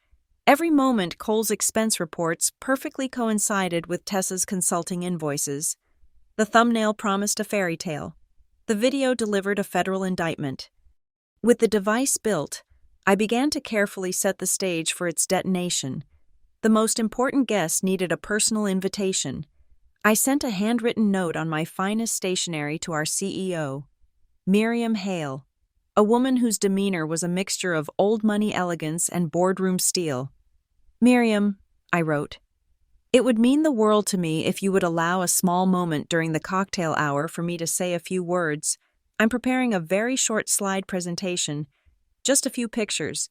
Every moment Cole's expense reports perfectly coincided with Tessa's consulting invoices. The thumbnail promised a fairy tale. The video delivered a federal indictment. With the device built, I began to carefully set the stage for its detonation. The most important guest needed a personal invitation. I sent a handwritten note on my finest stationery to our CEO, Miriam Hale, a woman whose demeanor was a mixture of old money elegance and boardroom steel. "Miriam," I wrote, "it would mean the world to me if you would allow a small moment during the cocktail hour for me to say a few words. I'm preparing a very short slide presentation, just a few pictures,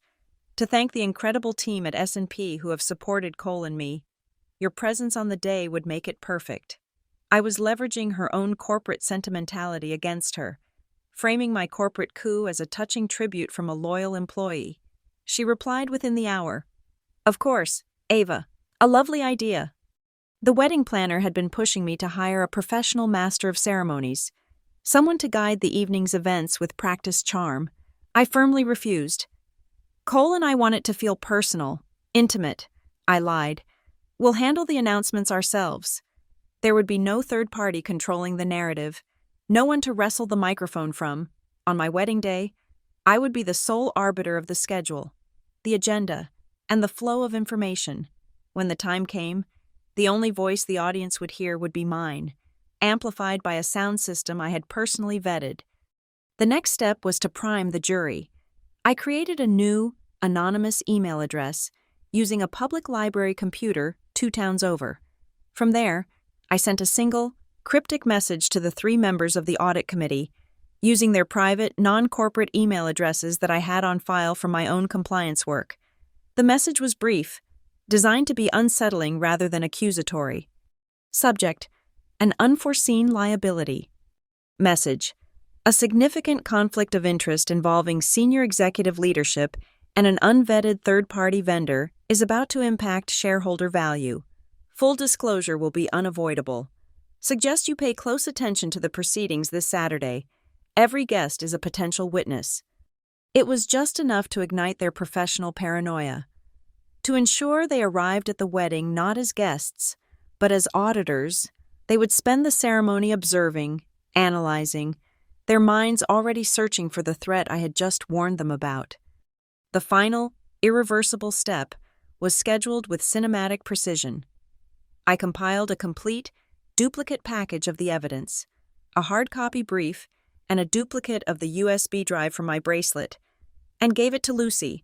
to thank the incredible team at S&P who have supported Cole and me. Your presence on the day would make it perfect." I was leveraging her own corporate sentimentality against her, framing my corporate coup as a touching tribute from a loyal employee. She replied within the hour, "Of course, Ava, A lovely idea. The wedding planner had been pushing me to hire a professional master of ceremonies, someone to guide the evening's events with practiced charm. I firmly refused. Cole and I want it to feel personal, intimate. I lied. We'll handle the announcements ourselves. There would be no third party controlling the narrative, no one to wrestle the microphone from. On my wedding day, I would be the sole arbiter of the schedule, the agenda, and the flow of information. When the time came, the only voice the audience would hear would be mine, amplified by a sound system I had personally vetted. The next step was to prime the jury. I created a new, anonymous email address using a public library computer 2 towns over. From there, I sent a single, cryptic message to the 3 members of the audit committee, using their private, non-corporate email addresses that I had on file from my own compliance work. The message was brief, designed to be unsettling rather than accusatory. Subject: an unforeseen liability. Message: a significant conflict of interest involving senior executive leadership and an unvetted third-party vendor is about to impact shareholder value. Full disclosure will be unavoidable. Suggest you pay close attention to the proceedings this Saturday. Every guest is a potential witness. It was just enough to ignite their professional paranoia. To ensure they arrived at the wedding not as guests, but as auditors, they would spend the ceremony observing, analyzing, their minds already searching for the threat I had just warned them about. The final, irreversible step was scheduled with cinematic precision. I compiled a complete, duplicate package of the evidence, a hard copy brief, and a duplicate of the USB drive from my bracelet, and gave it to Lucy.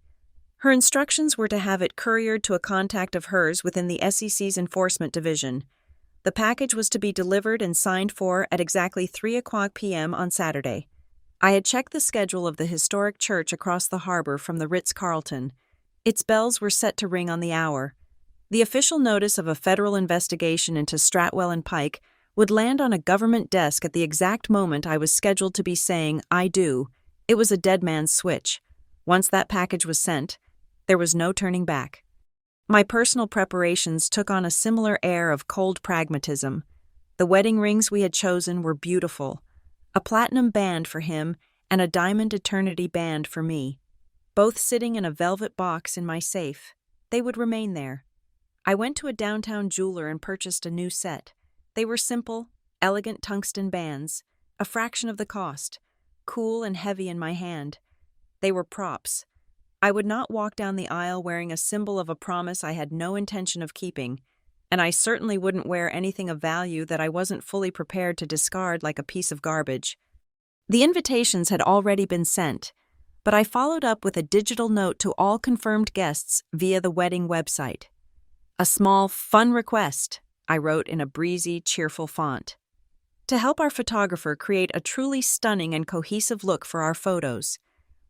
Her instructions were to have it couriered to a contact of hers within the SEC's enforcement division. The package was to be delivered and signed for at exactly 3:00 p.m. on Saturday. I had checked the schedule of the historic church across the harbor from the Ritz-Carlton. Its bells were set to ring on the hour. The official notice of a federal investigation into Stratwell and Pike would land on a government desk at the exact moment I was scheduled to be saying, "I do." It was a dead man's switch. Once that package was sent, there was no turning back. My personal preparations took on a similar air of cold pragmatism. The wedding rings we had chosen were beautiful. A platinum band for him and a diamond eternity band for me, both sitting in a velvet box in my safe. They would remain there. I went to a downtown jeweler and purchased a new set. They were simple, elegant tungsten bands, a fraction of the cost, cool and heavy in my hand. They were props. I would not walk down the aisle wearing a symbol of a promise I had no intention of keeping, and I certainly wouldn't wear anything of value that I wasn't fully prepared to discard like a piece of garbage. The invitations had already been sent, but I followed up with a digital note to all confirmed guests via the wedding website. A small, fun request, I wrote in a breezy, cheerful font. To help our photographer create a truly stunning and cohesive look for our photos.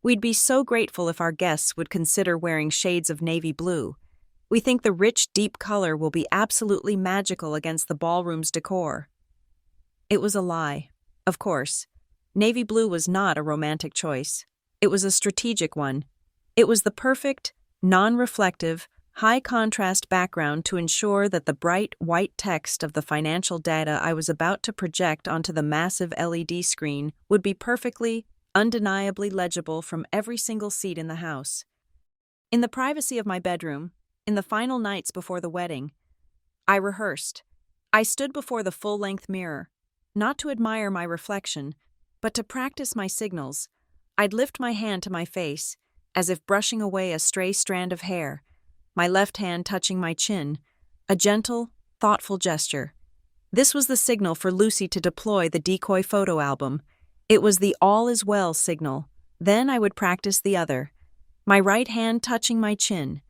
We'd be so grateful if our guests would consider wearing shades of navy blue. We think the rich, deep color will be absolutely magical against the ballroom's decor. It was a lie. Of course, navy blue was not a romantic choice. It was a strategic one. It was the perfect, non-reflective, high-contrast background to ensure that the bright, white text of the financial data I was about to project onto the massive LED screen would be perfectly, undeniably legible from every single seat in the house. In the privacy of my bedroom, in the final nights before the wedding, I rehearsed. I stood before the full-length mirror, not to admire my reflection, but to practice my signals. I'd lift my hand to my face, as if brushing away a stray strand of hair, my left hand touching my chin, a gentle, thoughtful gesture. This was the signal for Lucy to deploy the decoy photo album. It was the all is well signal. Then I would practice the other, my right hand touching my chin.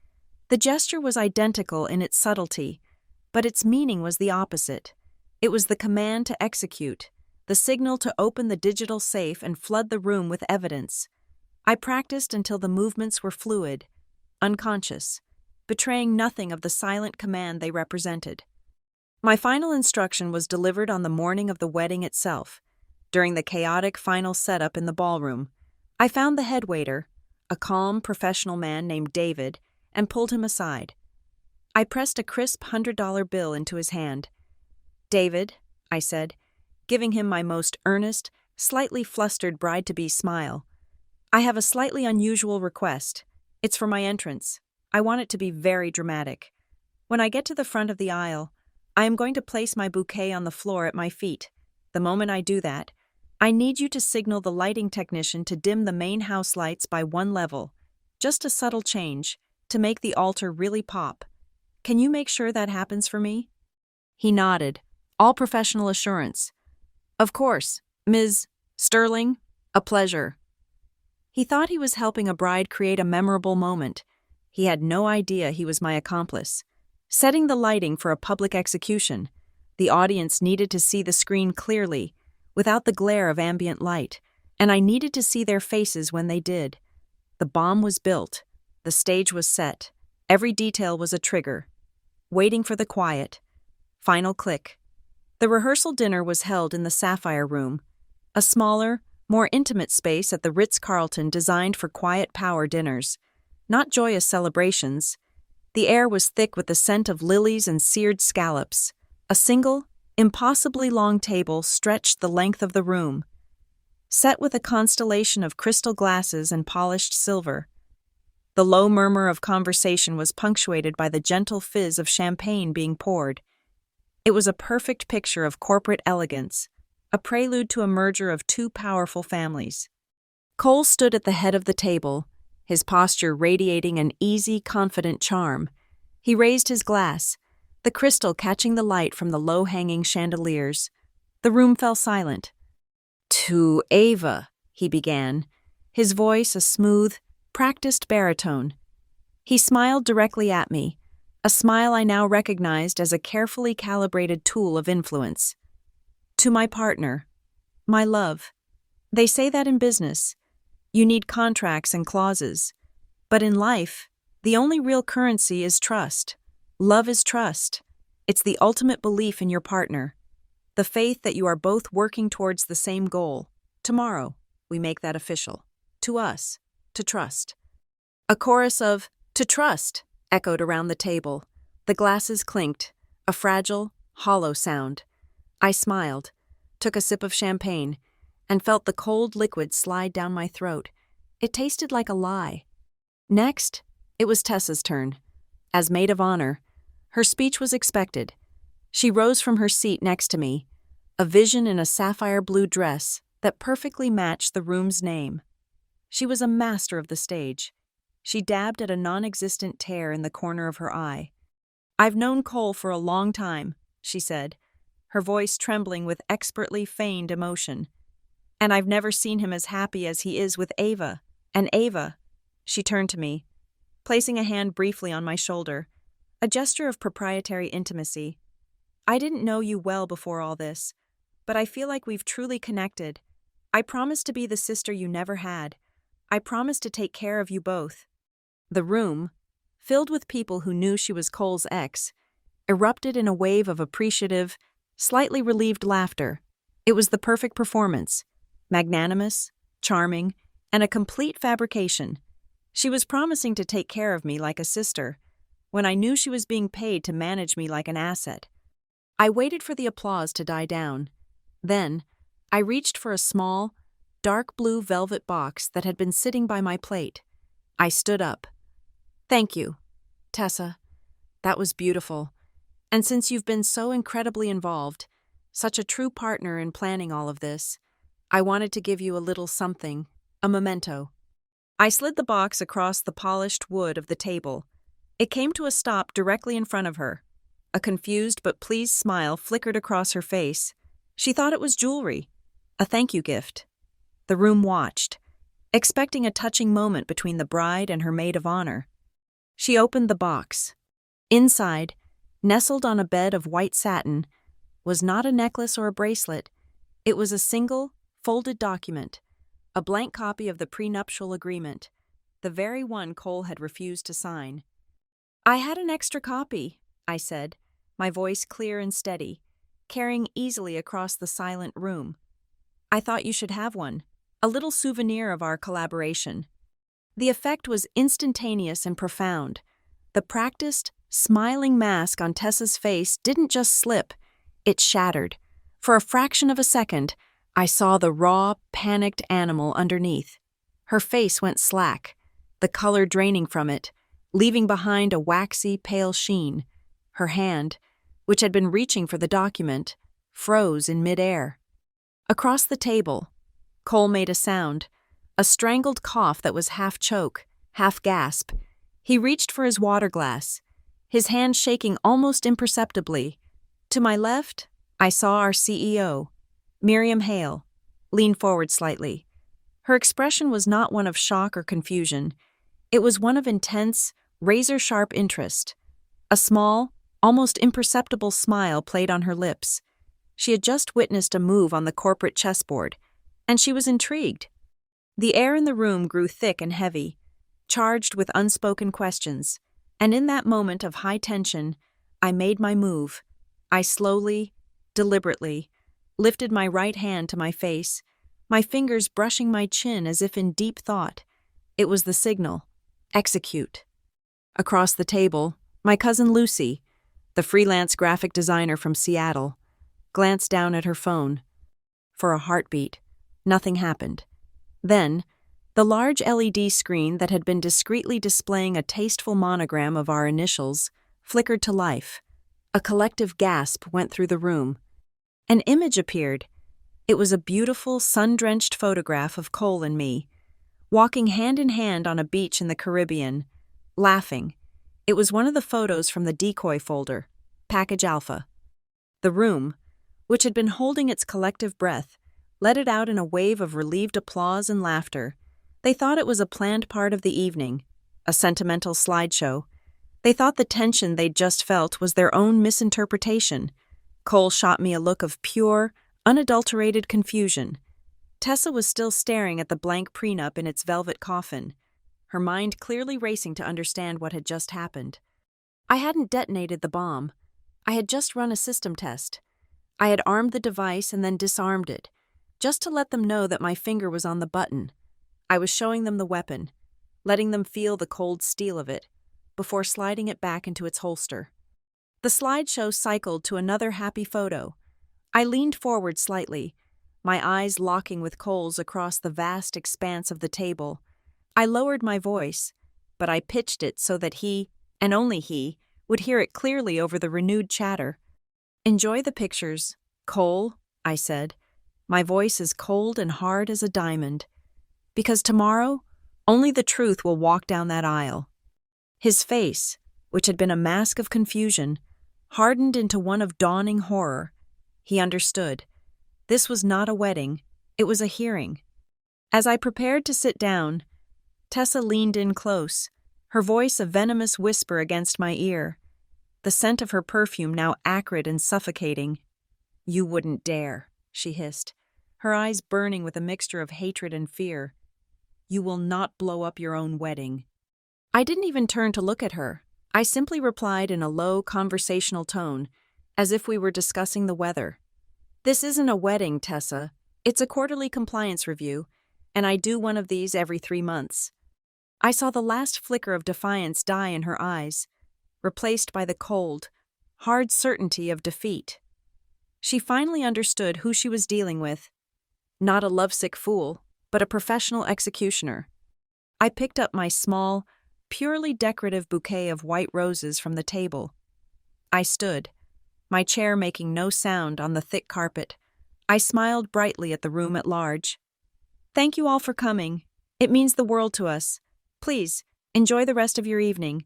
The gesture was identical in its subtlety, but its meaning was the opposite. It was the command to execute, the signal to open the digital safe and flood the room with evidence. I practiced until the movements were fluid, unconscious, betraying nothing of the silent command they represented. My final instruction was delivered on the morning of the wedding itself. During the chaotic final setup in the ballroom, I found the head waiter, a calm, professional man named David, and pulled him aside. I pressed a crisp $100 bill into his hand. "David," I said, giving him my most earnest, slightly flustered bride-to-be smile, "I have a slightly unusual request. It's for my entrance. I want it to be very dramatic. When I get to the front of the aisle, I am going to place my bouquet on the floor at my feet. The moment I do that, I need you to signal the lighting technician to dim the main house lights by 1 level. Just a subtle change, to make the altar really pop. Can you make sure that happens for me?" He nodded, all professional assurance. "Of course, Ms. Sterling, a pleasure." He thought he was helping a bride create a memorable moment. He had no idea he was my accomplice. Setting the lighting for a public execution, the audience needed to see the screen clearly, without the glare of ambient light, and I needed to see their faces when they did. The bomb was built, the stage was set, every detail was a trigger. Waiting for the quiet. Final click. The rehearsal dinner was held in the Sapphire Room, a smaller, more intimate space at the Ritz-Carlton designed for quiet power dinners, not joyous celebrations. The air was thick with the scent of lilies and seared scallops. A single, impossibly long table stretched the length of the room, set with a constellation of crystal glasses and polished silver. The low murmur of conversation was punctuated by the gentle fizz of champagne being poured. It was a perfect picture of corporate elegance, a prelude to a merger of two powerful families. Cole stood at the head of the table, his posture radiating an easy, confident charm. He raised his glass, the crystal catching the light from the low-hanging chandeliers. The room fell silent. "To Ava," he began, his voice a smooth, practiced baritone. He smiled directly at me, a smile I now recognized as a carefully calibrated tool of influence. "To my partner, my love. They say that in business. You need contracts and clauses. But in life, the only real currency is trust. Love is trust. It's the ultimate belief in your partner. The faith that you are both working towards the same goal. Tomorrow, we make that official. To us, to trust." A chorus of "to trust" echoed around the table. The glasses clinked, a fragile, hollow sound. I smiled, took a sip of champagne, and felt the cold liquid slide down my throat. It tasted like a lie. Next, it was Tessa's turn. As maid of honor, her speech was expected. She rose from her seat next to me, a vision in a sapphire blue dress that perfectly matched the room's name. She was a master of the stage. She dabbed at a non-existent tear in the corner of her eye. "I've known Cole for a long time," she said, her voice trembling with expertly feigned emotion. "And I've never seen him as happy as he is with Ava. And Ava," she turned to me, placing a hand briefly on my shoulder, a gesture of proprietary intimacy. "I didn't know you well before all this, but I feel like we've truly connected. I promise to be the sister you never had. I promise to take care of you both." The room, filled with people who knew she was Cole's ex, erupted in a wave of appreciative, slightly relieved laughter. It was the perfect performance, magnanimous, charming, and a complete fabrication. She was promising to take care of me like a sister, when I knew she was being paid to manage me like an asset. I waited for the applause to die down. Then, I reached for a small, dark blue velvet box that had been sitting by my plate. I stood up. "Thank you, Tessa. That was beautiful. And since you've been so incredibly involved, such a true partner in planning all of this, I wanted to give you a little something, a memento." I slid the box across the polished wood of the table. It came to a stop directly in front of her. A confused but pleased smile flickered across her face. She thought it was jewelry, a thank you gift. The room watched, expecting a touching moment between the bride and her maid of honor. She opened the box. Inside, nestled on a bed of white satin, was not a necklace or a bracelet. It was a single, folded document, a blank copy of the prenuptial agreement, the very one Cole had refused to sign. "I had an extra copy," I said, my voice clear and steady, carrying easily across the silent room. "I thought you should have one, a little souvenir of our collaboration." The effect was instantaneous and profound. The practiced, smiling mask on Tessa's face didn't just slip, it shattered. For a fraction of a second, I saw the raw, panicked animal underneath. Her face went slack, the color draining from it, leaving behind a waxy, pale sheen. Her hand, which had been reaching for the document, froze in midair. Across the table, Cole made a sound, a strangled cough that was half choke, half gasp. He reached for his water glass, his hand shaking almost imperceptibly. To my left, I saw our CEO, Miriam Hale, lean forward slightly. Her expression was not one of shock or confusion. It was one of intense, razor-sharp interest. A small, almost imperceptible smile played on her lips. She had just witnessed a move on the corporate chessboard, and she was intrigued. The air in the room grew thick and heavy, charged with unspoken questions, and in that moment of high tension, I made my move. I slowly, deliberately, lifted my right hand to my face, my fingers brushing my chin as if in deep thought. It was the signal. Execute. Across the table, my cousin Lucy, the freelance graphic designer from Seattle, glanced down at her phone. For a heartbeat, nothing happened. Then, the large LED screen that had been discreetly displaying a tasteful monogram of our initials flickered to life. A collective gasp went through the room. An image appeared. It was a beautiful, sun-drenched photograph of Cole and me, walking hand in hand on a beach in the Caribbean, laughing. It was one of the photos from the decoy folder, Package Alpha. The room, which had been holding its collective breath, let it out in a wave of relieved applause and laughter. They thought it was a planned part of the evening, a sentimental slideshow. They thought the tension they'd just felt was their own misinterpretation. Cole shot me a look of pure, unadulterated confusion. Tessa was still staring at the blank prenup in its velvet coffin, her mind clearly racing to understand what had just happened. I hadn't detonated the bomb. I had just run a system test. I had armed the device and then disarmed it, just to let them know that my finger was on the button. I was showing them the weapon, letting them feel the cold steel of it, before sliding it back into its holster. The slideshow cycled to another happy photo. I leaned forward slightly, my eyes locking with Cole's across the vast expanse of the table. I lowered my voice, but I pitched it so that he, and only he, would hear it clearly over the renewed chatter. "Enjoy the pictures, Cole," I said, my voice as cold and hard as a diamond. "Because tomorrow, only the truth will walk down that aisle." His face, which had been a mask of confusion, hardened into one of dawning horror. He understood. This was not a wedding, it was a hearing. As I prepared to sit down, Tessa leaned in close, her voice a venomous whisper against my ear, the scent of her perfume now acrid and suffocating. "You wouldn't dare," she hissed, her eyes burning with a mixture of hatred and fear. "You will not blow up your own wedding." I didn't even turn to look at her. I simply replied in a low, conversational tone, as if we were discussing the weather. "This isn't a wedding, Tessa. It's a quarterly compliance review, and I do one of these every 3 months." I saw the last flicker of defiance die in her eyes, replaced by the cold, hard certainty of defeat. She finally understood who she was dealing with. Not a lovesick fool, but a professional executioner. I picked up my small, purely decorative bouquet of white roses from the table. I stood, my chair making no sound on the thick carpet. I smiled brightly at the room at large. "Thank you all for coming. It means the world to us. Please, enjoy the rest of your evening.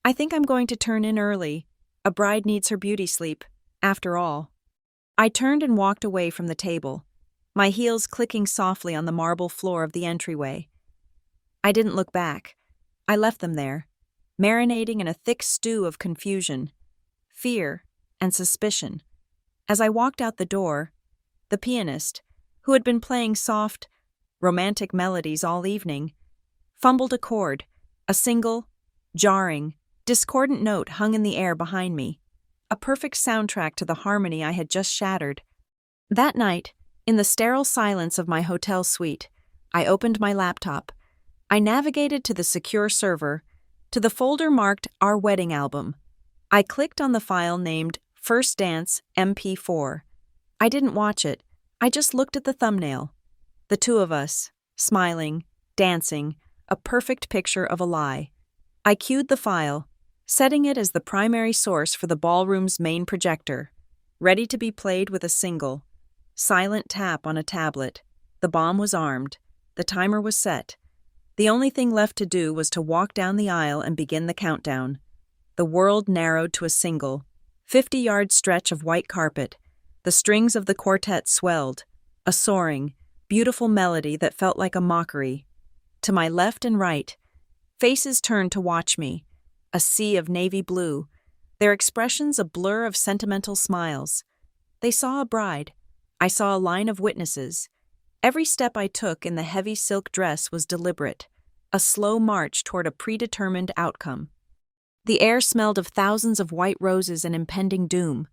I think I'm going to turn in early. A bride needs her beauty sleep, after all." I turned and walked away from the table, my heels clicking softly on the marble floor of the entryway. I didn't look back. I left them there, marinating in a thick stew of confusion, fear, and suspicion. As I walked out the door, the pianist, who had been playing soft, romantic melodies all evening, fumbled a chord. A single, jarring, discordant note hung in the air behind me, a perfect soundtrack to the harmony I had just shattered. That night, in the sterile silence of my hotel suite, I opened my laptop. I navigated to the secure server, to the folder marked Our Wedding Album. I clicked on the file named First Dance MP4. I didn't watch it. I just looked at the thumbnail. The two of us, smiling, dancing, a perfect picture of a lie. I queued the file, setting it as the primary source for the ballroom's main projector, ready to be played with a single, silent tap on a tablet. The bomb was armed. The timer was set. The only thing left to do was to walk down the aisle and begin the countdown. The world narrowed to a single, 50-yard stretch of white carpet. The strings of the quartet swelled, a soaring, beautiful melody that felt like a mockery. To my left and right, faces turned to watch me, a sea of navy blue, their expressions a blur of sentimental smiles. They saw a bride. I saw a line of witnesses. Every step I took in the heavy silk dress was deliberate, a slow march toward a predetermined outcome. The air smelled of thousands of white roses and impending doom.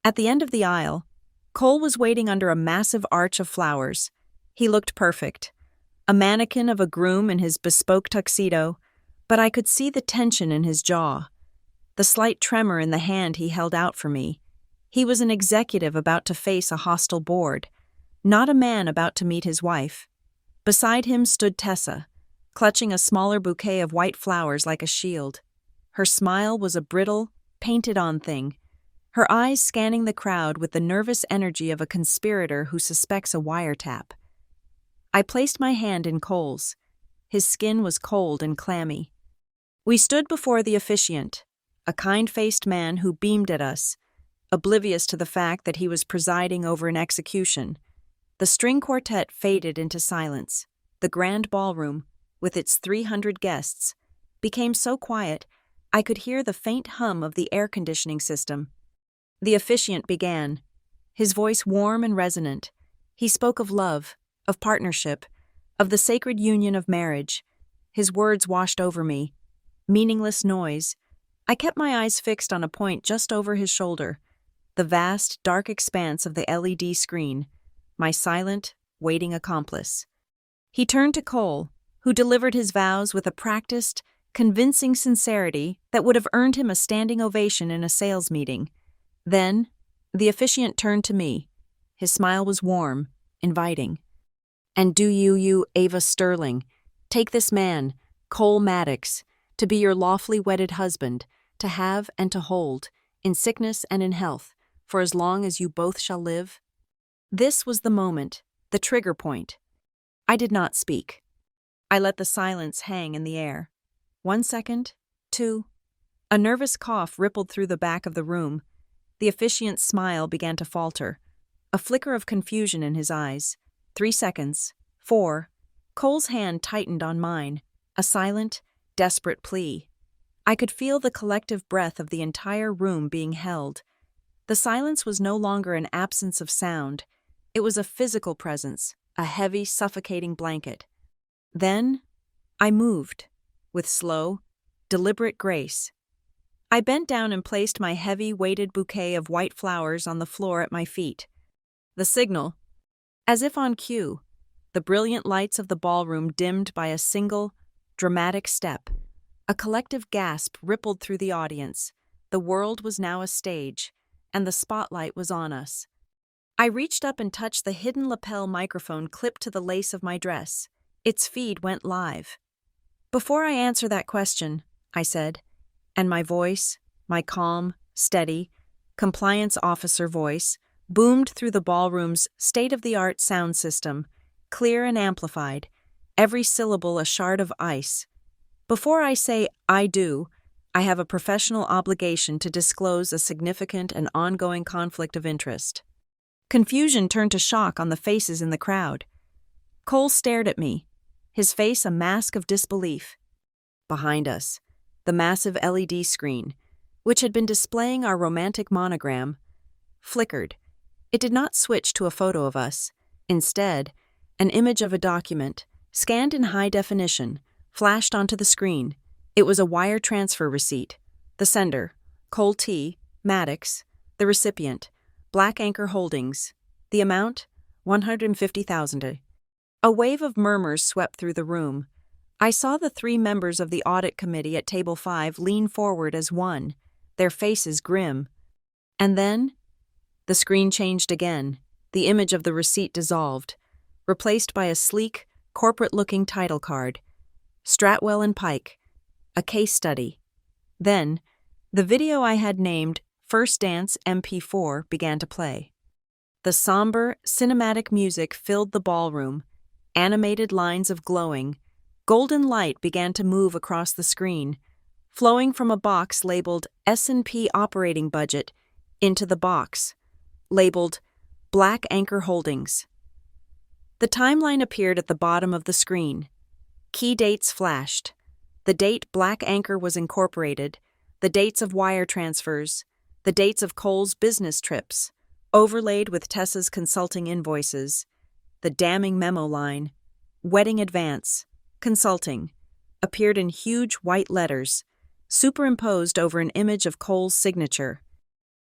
At the end of the aisle, Cole was waiting under a massive arch of flowers. He looked perfect, a mannequin of a groom in his bespoke tuxedo, but I could see the tension in his jaw, the slight tremor in the hand he held out for me. He was an executive about to face a hostile board, not a man about to meet his wife. Beside him stood Tessa, clutching a smaller bouquet of white flowers like a shield. Her smile was a brittle, painted-on thing, her eyes scanning the crowd with the nervous energy of a conspirator who suspects a wiretap. I placed my hand in Cole's. His skin was cold and clammy. We stood before the officiant, a kind-faced man who beamed at us, oblivious to the fact that he was presiding over an execution. The string quartet faded into silence. The grand ballroom, with its 300 guests, became so quiet I could hear the faint hum of the air conditioning system. The officiant began, his voice warm and resonant. He spoke of love, of partnership, of the sacred union of marriage. His words washed over me. Meaningless noise. I kept my eyes fixed on a point just over his shoulder, the vast, dark expanse of the LED screen, my silent, waiting accomplice. He turned to Cole, who delivered his vows with a practiced, convincing sincerity that would have earned him a standing ovation in a sales meeting. Then, the officiant turned to me. His smile was warm, inviting. "And do you, Ava Sterling, take this man, Cole Maddox, to be your lawfully wedded husband, to have and to hold, in sickness and in health, for as long as you both shall live?" This was the moment, the trigger point. I did not speak. I let the silence hang in the air. 1 second, 2. A nervous cough rippled through the back of the room. The officiant's smile began to falter, a flicker of confusion in his eyes. 3 seconds, 4. Cole's hand tightened on mine, a silent, desperate plea. I could feel the collective breath of the entire room being held. The silence was no longer an absence of sound. It was a physical presence, a heavy, suffocating blanket. Then, I moved, with slow, deliberate grace. I bent down and placed my heavy, weighted bouquet of white flowers on the floor at my feet. The signal, as if on cue, the brilliant lights of the ballroom dimmed by a single, dramatic step. A collective gasp rippled through the audience. The world was now a stage, and the spotlight was on us. I reached up and touched the hidden lapel microphone clipped to the lace of my dress. Its feed went live. "Before I answer that question," I said, and my voice, my calm, steady, compliance officer voice, boomed through the ballroom's state-of-the-art sound system, clear and amplified, every syllable a shard of ice. "Before I say I do, I have a professional obligation to disclose a significant and ongoing conflict of interest." Confusion turned to shock on the faces in the crowd. Cole stared at me, his face a mask of disbelief. Behind us, the massive LED screen, which had been displaying our romantic monogram, flickered. It did not switch to a photo of us. Instead, an image of a document, scanned in high definition, flashed onto the screen. It was a wire transfer receipt. The sender, Cole T. Maddox. The recipient, Black Anchor Holdings. The amount, $150,000. A wave of murmurs swept through the room. I saw the 3 members of the audit committee at table 5 lean forward as one, their faces grim. And then, the screen changed again. The image of the receipt dissolved, replaced by a sleek, corporate-looking title card. Stratwell and Pike, a case study. Then, the video I had named First Dance MP4 began to play. The somber, cinematic music filled the ballroom. Animated lines of glowing, golden light began to move across the screen, flowing from a box labeled S&P Operating Budget into the box labeled Black Anchor Holdings. The timeline appeared at the bottom of the screen. Key dates flashed. The date Black Anchor was incorporated, the dates of wire transfers, the dates of Cole's business trips, overlaid with Tessa's consulting invoices. The damning memo line, Wedding Advance, Consulting, appeared in huge white letters, superimposed over an image of Cole's signature.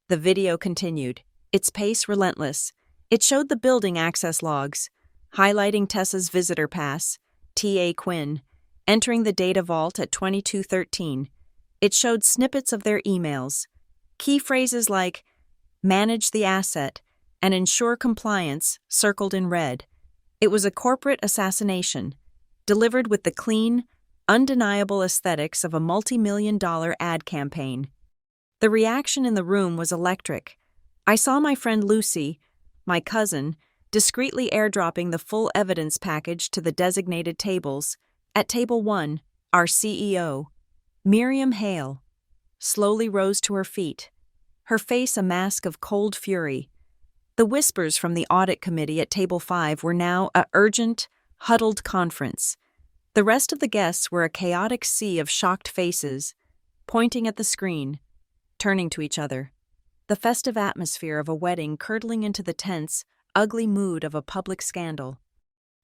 The video continued, its pace relentless. It showed the building access logs, highlighting Tessa's visitor pass, T.A. Quinn, entering the data vault at 2213. It showed snippets of their emails, key phrases like, manage the asset, and ensure compliance, circled in red. It was a corporate assassination, delivered with the clean, undeniable aesthetics of a multi-million-dollar ad campaign. The reaction in the room was electric. I saw my friend Lucy, my cousin, discreetly airdropping the full evidence package to the designated tables. At Table 1, our CEO, Miriam Hale, slowly rose to her feet, her face a mask of cold fury. The whispers from the audit committee at Table 5 were now a urgent, huddled conference. The rest of the guests were a chaotic sea of shocked faces, pointing at the screen, turning to each other. The festive atmosphere of a wedding curdling into the tense, ugly mood of a public scandal.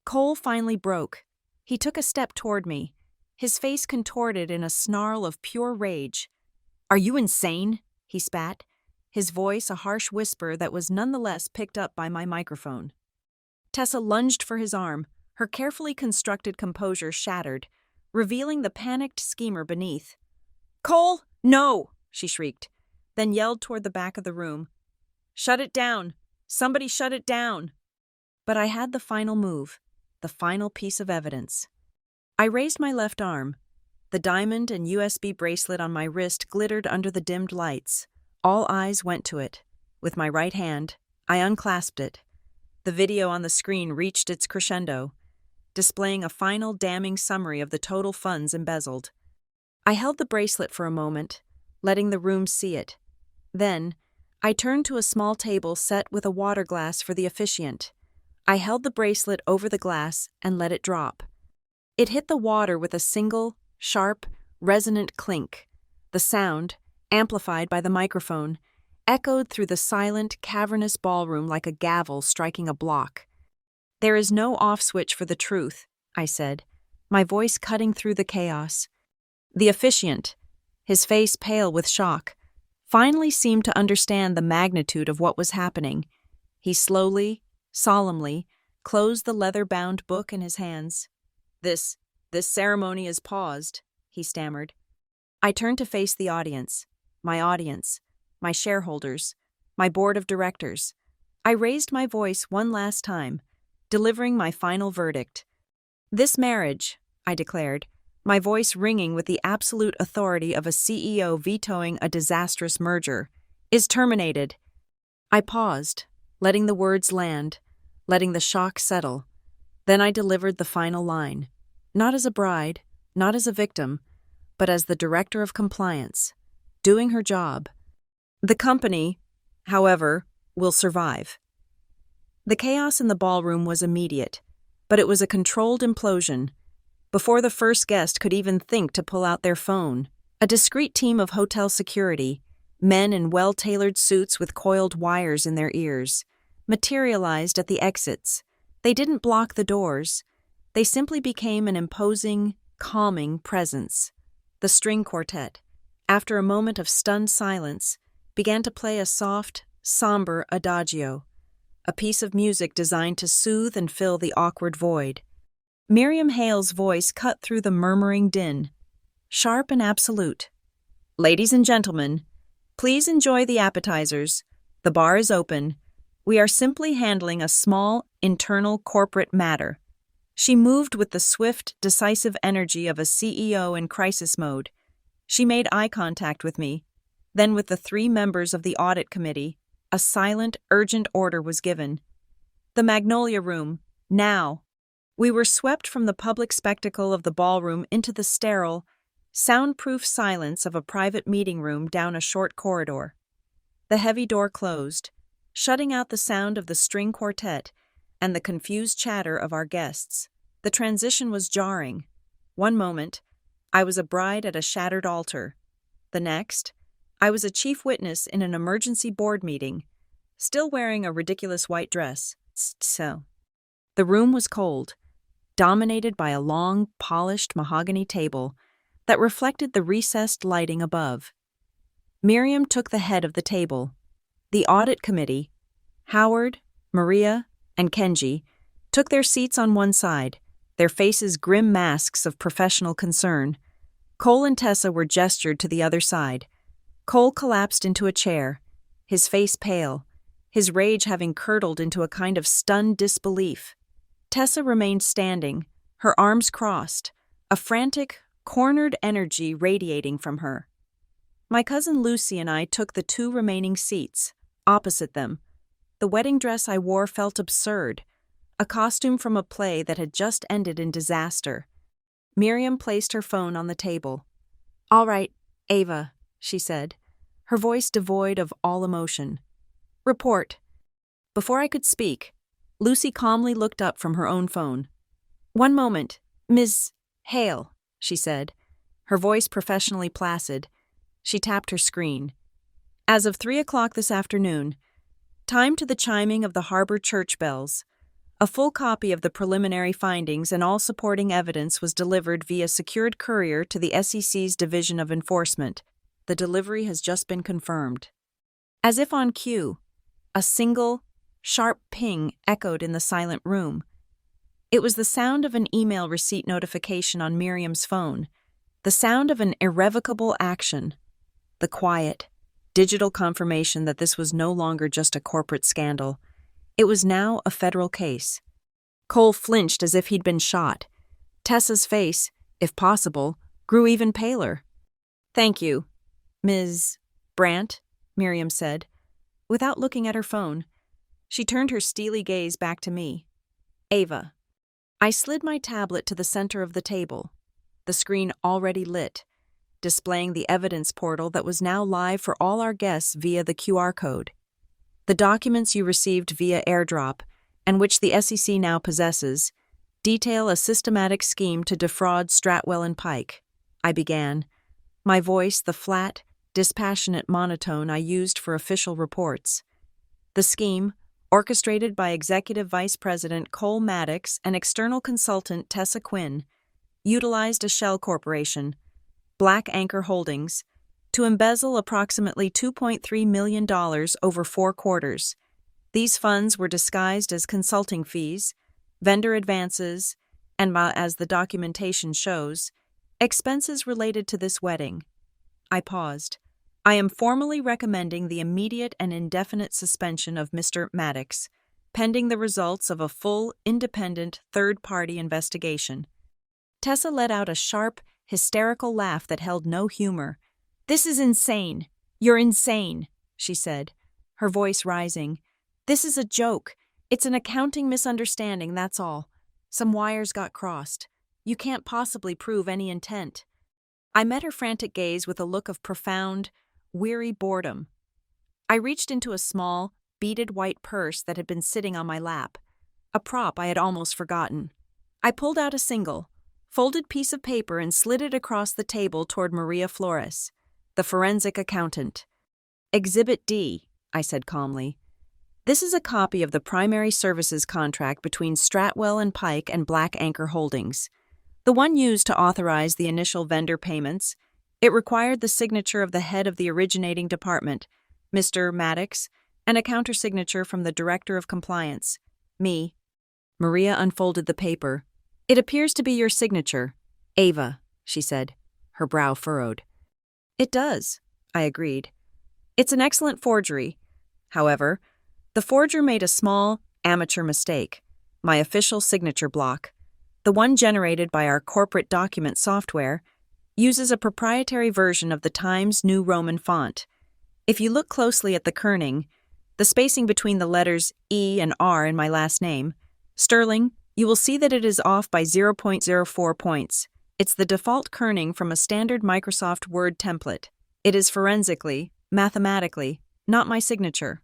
Cole finally broke. He took a step toward me, his face contorted in a snarl of pure rage. "Are you insane?" he spat, his voice a harsh whisper that was nonetheless picked up by my microphone. Tessa lunged for his arm, her carefully constructed composure shattered, revealing the panicked schemer beneath. "Cole, no!" she shrieked, then yelled toward the back of the room. "Shut it down! Somebody shut it down!" But I had the final move, the final piece of evidence. I raised my left arm. The diamond and USB bracelet on my wrist glittered under the dimmed lights. All eyes went to it. With my right hand, I unclasped it. The video on the screen reached its crescendo, displaying a final damning summary of the total funds embezzled. I held the bracelet for a moment, letting the room see it. Then, I turned to a small table set with a water glass for the officiant. I held the bracelet over the glass and let it drop. It hit the water with a single, sharp, resonant clink. The sound, amplified by the microphone, echoed through the silent, cavernous ballroom like a gavel striking a block. "There is no off switch for the truth," I said, my voice cutting through the chaos. The officiant, his face pale with shock, finally seemed to understand the magnitude of what was happening. He slowly, solemnly, closed the leather-bound book in his hands. This ceremony is paused," he stammered. I turned to face the audience, my shareholders, my board of directors. I raised my voice one last time, delivering my final verdict. "This marriage," I declared, my voice ringing with the absolute authority of a CEO vetoing a disastrous merger, "is terminated." I paused, letting the words land, letting the shock settle. Then I delivered the final line, not as a bride, not as a victim, but as the director of compliance, doing her job. The company, however, will survive. The chaos in the ballroom was immediate, but it was a controlled implosion. Before the first guest could even think to pull out their phone, a discreet team of hotel security, men in well-tailored suits with coiled wires in their ears, materialized at the exits. They didn't block the doors. They simply became an imposing, calming presence. The string quartet, after a moment of stunned silence, began to play a soft, somber adagio, a piece of music designed to soothe and fill the awkward void. Miriam Hale's voice cut through the murmuring din, sharp and absolute. "Ladies and gentlemen, Please enjoy the appetizers. The bar is open. We are simply handling a small, internal corporate matter." She moved with the swift, decisive energy of a CEO in crisis mode. She made eye contact with me. Then with the 3 members of the audit committee, a silent, urgent order was given. "The Magnolia Room, now." We were swept from the public spectacle of the ballroom into the sterile, soundproof silence of a private meeting room down a short corridor. The heavy door closed, shutting out the sound of the string quartet and the confused chatter of our guests. The transition was jarring. One moment, I was a bride at a shattered altar. The next, I was a chief witness in an emergency board meeting, still wearing a ridiculous white dress. The room was cold, dominated by a long, polished mahogany table that reflected the recessed lighting above. Miriam took the head of the table. The audit committee, Howard, Maria, and Kenji, took their seats on one side, their faces grim masks of professional concern. Cole and Tessa were gestured to the other side. Cole collapsed into a chair, his face pale, his rage having curdled into a kind of stunned disbelief. Tessa remained standing, her arms crossed, a frantic, cornered energy radiating from her. My cousin Lucy and I took the 2 remaining seats, opposite them. The wedding dress I wore felt absurd, a costume from a play that had just ended in disaster. Miriam placed her phone on the table. "All right, Ava," she said, her voice devoid of all emotion. "Report." Before I could speak, Lucy calmly looked up from her own phone. "One moment, Ms. Hale," she said, her voice professionally placid. She tapped her screen. "As of 3 o'clock this afternoon, time to the chiming of the harbor church bells, a full copy of the preliminary findings and all supporting evidence was delivered via secured courier to the SEC's Division of Enforcement. The delivery has just been confirmed." As if on cue, a single, sharp ping echoed in the silent room. It was the sound of an email receipt notification on Miriam's phone, the sound of an irrevocable action, the quiet, digital confirmation that this was no longer just a corporate scandal. It was now a federal case. Cole flinched as if he'd been shot. Tessa's face, if possible, grew even paler. "Thank you, Ms. Brandt," Miriam said. Without looking at her phone, she turned her steely gaze back to me. "Ava." I slid my tablet to the center of the table, the screen already lit, displaying the evidence portal that was now live for all our guests via the QR code. "The documents you received via airdrop, and which the SEC now possesses, detail a systematic scheme to defraud Stratwell and Pike," I began, my voice the flat, dispassionate monotone I used for official reports. The scheme, orchestrated by Executive Vice President Cole Maddox and external consultant Tessa Quinn, utilized a shell corporation, Black Anchor Holdings, to embezzle approximately $2.3 million over 4 quarters. These funds were disguised as consulting fees, vendor advances, and, as the documentation shows, expenses related to this wedding. I paused. "I am formally recommending the immediate and indefinite suspension of Mr. Maddox, pending the results of a full, independent, third-party investigation." Tessa let out a sharp, hysterical laugh that held no humor. "This is insane. You're insane," she said, her voice rising. "This is a joke. It's an accounting misunderstanding, that's all. Some wires got crossed. You can't possibly prove any intent." I met her frantic gaze with a look of profound, weary boredom. I reached into a small, beaded white purse that had been sitting on my lap, a prop I had almost forgotten. I pulled out a single, folded piece of paper and slid it across the table toward Maria Flores, the forensic accountant. "Exhibit D," I said calmly. "This is a copy of the primary services contract between Stratwell and Pike and Black Anchor Holdings, the one used to authorize the initial vendor payments. It required the signature of the head of the originating department, Mr. Maddox, and a countersignature from the Director of Compliance, me." Maria unfolded the paper. "It appears to be your signature, Ava," she said, her brow furrowed. "It does," I agreed. It's an excellent forgery. However, the forger made a small, amateur mistake. My official signature block, the one generated by our corporate document software, uses a proprietary version of the Times New Roman font. If you look closely at the kerning, the spacing between the letters E and R in my last name, Sterling, you will see that it is off by 0.04 points. It's the default kerning from a standard Microsoft Word template. It is forensically, mathematically, not my signature.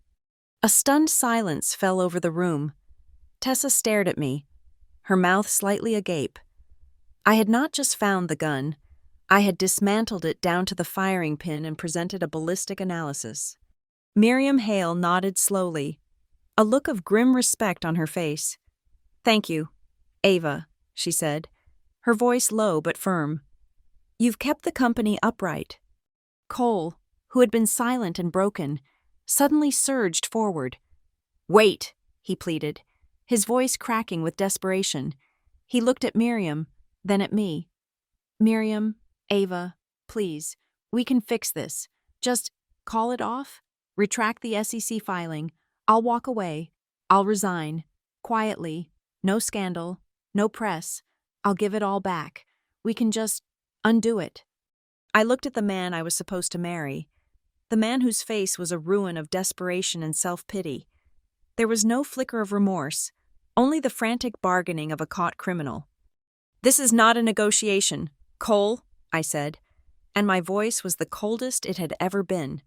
A stunned silence fell over the room. Tessa stared at me, her mouth slightly agape. I had not just found the gun. I had dismantled it down to the firing pin and presented a ballistic analysis. Miriam Hale nodded slowly, a look of grim respect on her face. "Thank you, Ava," she said, her voice low but firm. "You've kept the company upright." Cole, who had been silent and broken, suddenly surged forward. "Wait," he pleaded, his voice cracking with desperation. He looked at Miriam, then at me. "Miriam, Ava, please, we can fix this. Just call it off. Retract the SEC filing. I'll walk away. I'll resign. Quietly. No scandal. No press. I'll give it all back. We can just undo it." I looked at the man I was supposed to marry, the man whose face was a ruin of desperation and self-pity. There was no flicker of remorse, only the frantic bargaining of a caught criminal. "This is not a negotiation, Cole," I said, and my voice was the coldest it had ever been.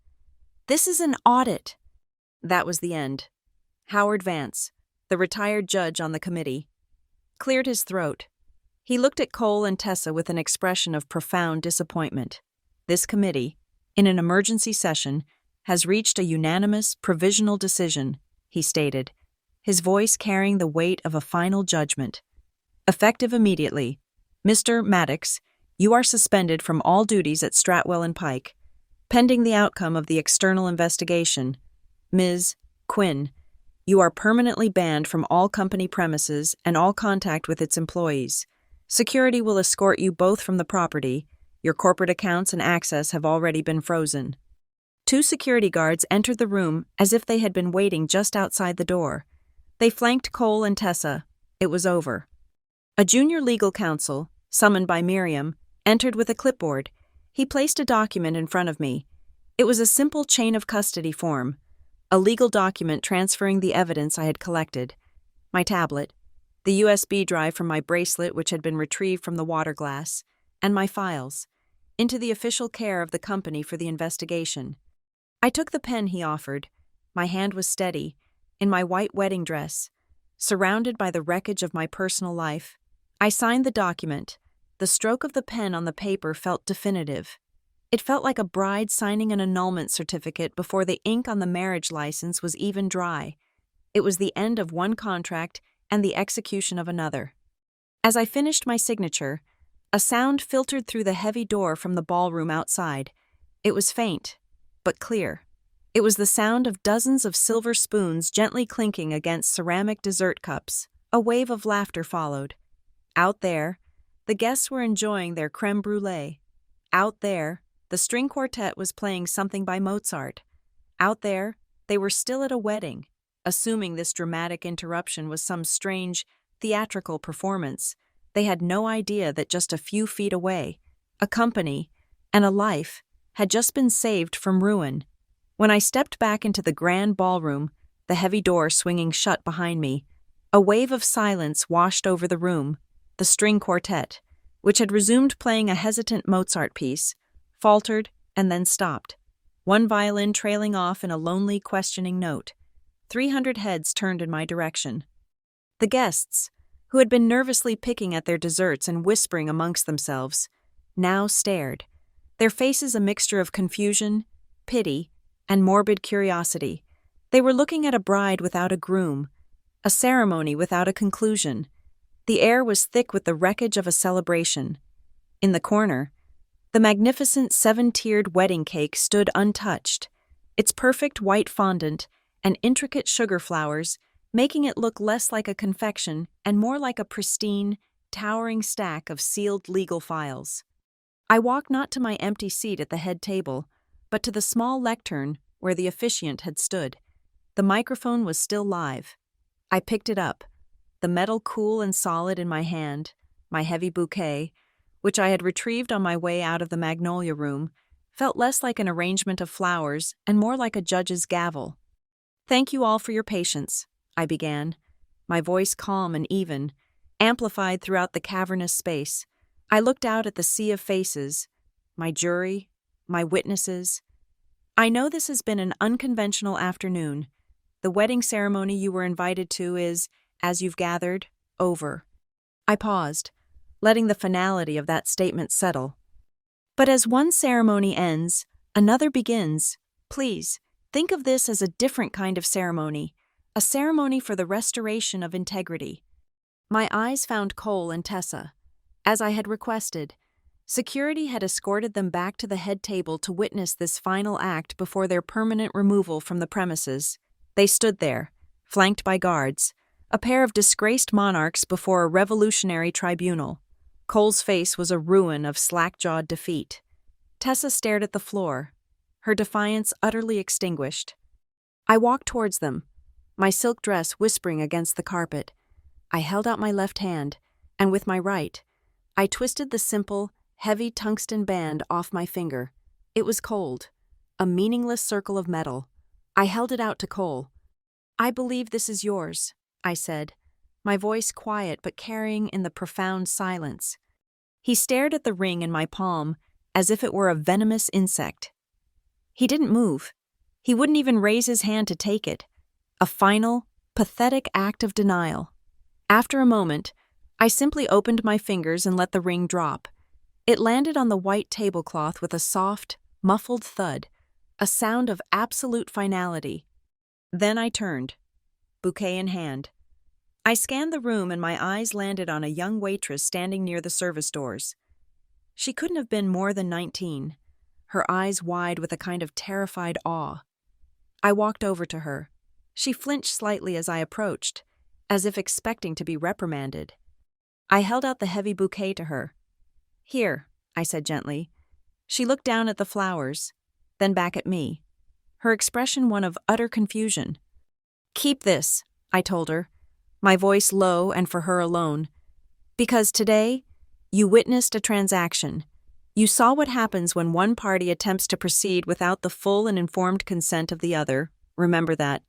"This is an audit." That was the end. Howard Vance, the retired judge on the committee, cleared his throat. He looked at Cole and Tessa with an expression of profound disappointment. "This committee, in an emergency session, has reached a unanimous, provisional decision," he stated, his voice carrying the weight of a final judgment. "Effective immediately. Mr. Maddox, you are suspended from all duties at Stratwell and Pike. Pending the outcome of the external investigation, Ms. Quinn, you are permanently banned from all company premises and all contact with its employees. Security will escort you both from the property. Your corporate accounts and access have already been frozen." 2 security guards entered the room as if they had been waiting just outside the door. They flanked Cole and Tessa. It was over. A junior legal counsel, summoned by Miriam, entered with a clipboard. He placed a document in front of me. It was a simple chain of custody form, a legal document transferring the evidence I had collected: my tablet, the USB drive from my bracelet which had been retrieved from the water glass, and my files, into the official care of the company for the investigation. I took the pen he offered. My hand was steady, in my white wedding dress, surrounded by the wreckage of my personal life. I signed the document. The stroke of the pen on the paper felt definitive. It felt like a bride signing an annulment certificate before the ink on the marriage license was even dry. It was the end of one contract and the execution of another. As I finished my signature, a sound filtered through the heavy door from the ballroom outside. It was faint, but clear. It was the sound of dozens of silver spoons gently clinking against ceramic dessert cups. A wave of laughter followed. Out there, the guests were enjoying their crème brûlée. Out there, the string quartet was playing something by Mozart. Out there, they were still at a wedding, assuming this dramatic interruption was some strange, theatrical performance. They had no idea that just a few feet away, a company and a life had just been saved from ruin. When I stepped back into the grand ballroom, the heavy door swinging shut behind me, a wave of silence washed over the room. The string quartet, which had resumed playing a hesitant Mozart piece, faltered and then stopped, one violin trailing off in a lonely, questioning note. 300 heads turned in my direction. The guests, who had been nervously picking at their desserts and whispering amongst themselves, now stared, their faces a mixture of confusion, pity, and morbid curiosity. They were looking at a bride without a groom, a ceremony without a conclusion. The air was thick with the wreckage of a celebration. In the corner, the magnificent 7-tiered wedding cake stood untouched, its perfect white fondant and intricate sugar flowers making it look less like a confection and more like a pristine, towering stack of sealed legal files. I walked not to my empty seat at the head table, but to the small lectern where the officiant had stood. The microphone was still live. I picked it up, the metal cool and solid in my hand, my heavy bouquet, which I had retrieved on my way out of the Magnolia Room, felt less like an arrangement of flowers and more like a judge's gavel. "Thank you all for your patience," I began, my voice calm and even, amplified throughout the cavernous space. I looked out at the sea of faces, my jury, my witnesses. "I know this has been an unconventional afternoon. The wedding ceremony you were invited to is, as you've gathered, over." I paused, letting the finality of that statement settle. "But as one ceremony ends, another begins. Please, think of this as a different kind of ceremony, a ceremony for the restoration of integrity." My eyes found Cole and Tessa. As I had requested, security had escorted them back to the head table to witness this final act before their permanent removal from the premises. They stood there, flanked by guards, a pair of disgraced monarchs before a revolutionary tribunal. Cole's face was a ruin of slack-jawed defeat. Tessa stared at the floor, her defiance utterly extinguished. I walked towards them, my silk dress whispering against the carpet. I held out my left hand, and with my right, I twisted the simple, heavy tungsten band off my finger. It was cold, a meaningless circle of metal. I held it out to Cole. "I believe this is yours," I said, my voice quiet but carrying in the profound silence. He stared at the ring in my palm as if it were a venomous insect. He didn't move. He wouldn't even raise his hand to take it. A final, pathetic act of denial. After a moment, I simply opened my fingers and let the ring drop. It landed on the white tablecloth with a soft, muffled thud, a sound of absolute finality. Then I turned, bouquet in hand. I scanned the room and my eyes landed on a young waitress standing near the service doors. She couldn't have been more than 19, her eyes wide with a kind of terrified awe. I walked over to her. She flinched slightly as I approached, as if expecting to be reprimanded. I held out the heavy bouquet to her. "Here," I said gently. She looked down at the flowers, then back at me, her expression one of utter confusion. "Keep this," I told her, my voice low and for her alone. "Because today, you witnessed a transaction. You saw what happens when one party attempts to proceed without the full and informed consent of the other. Remember that."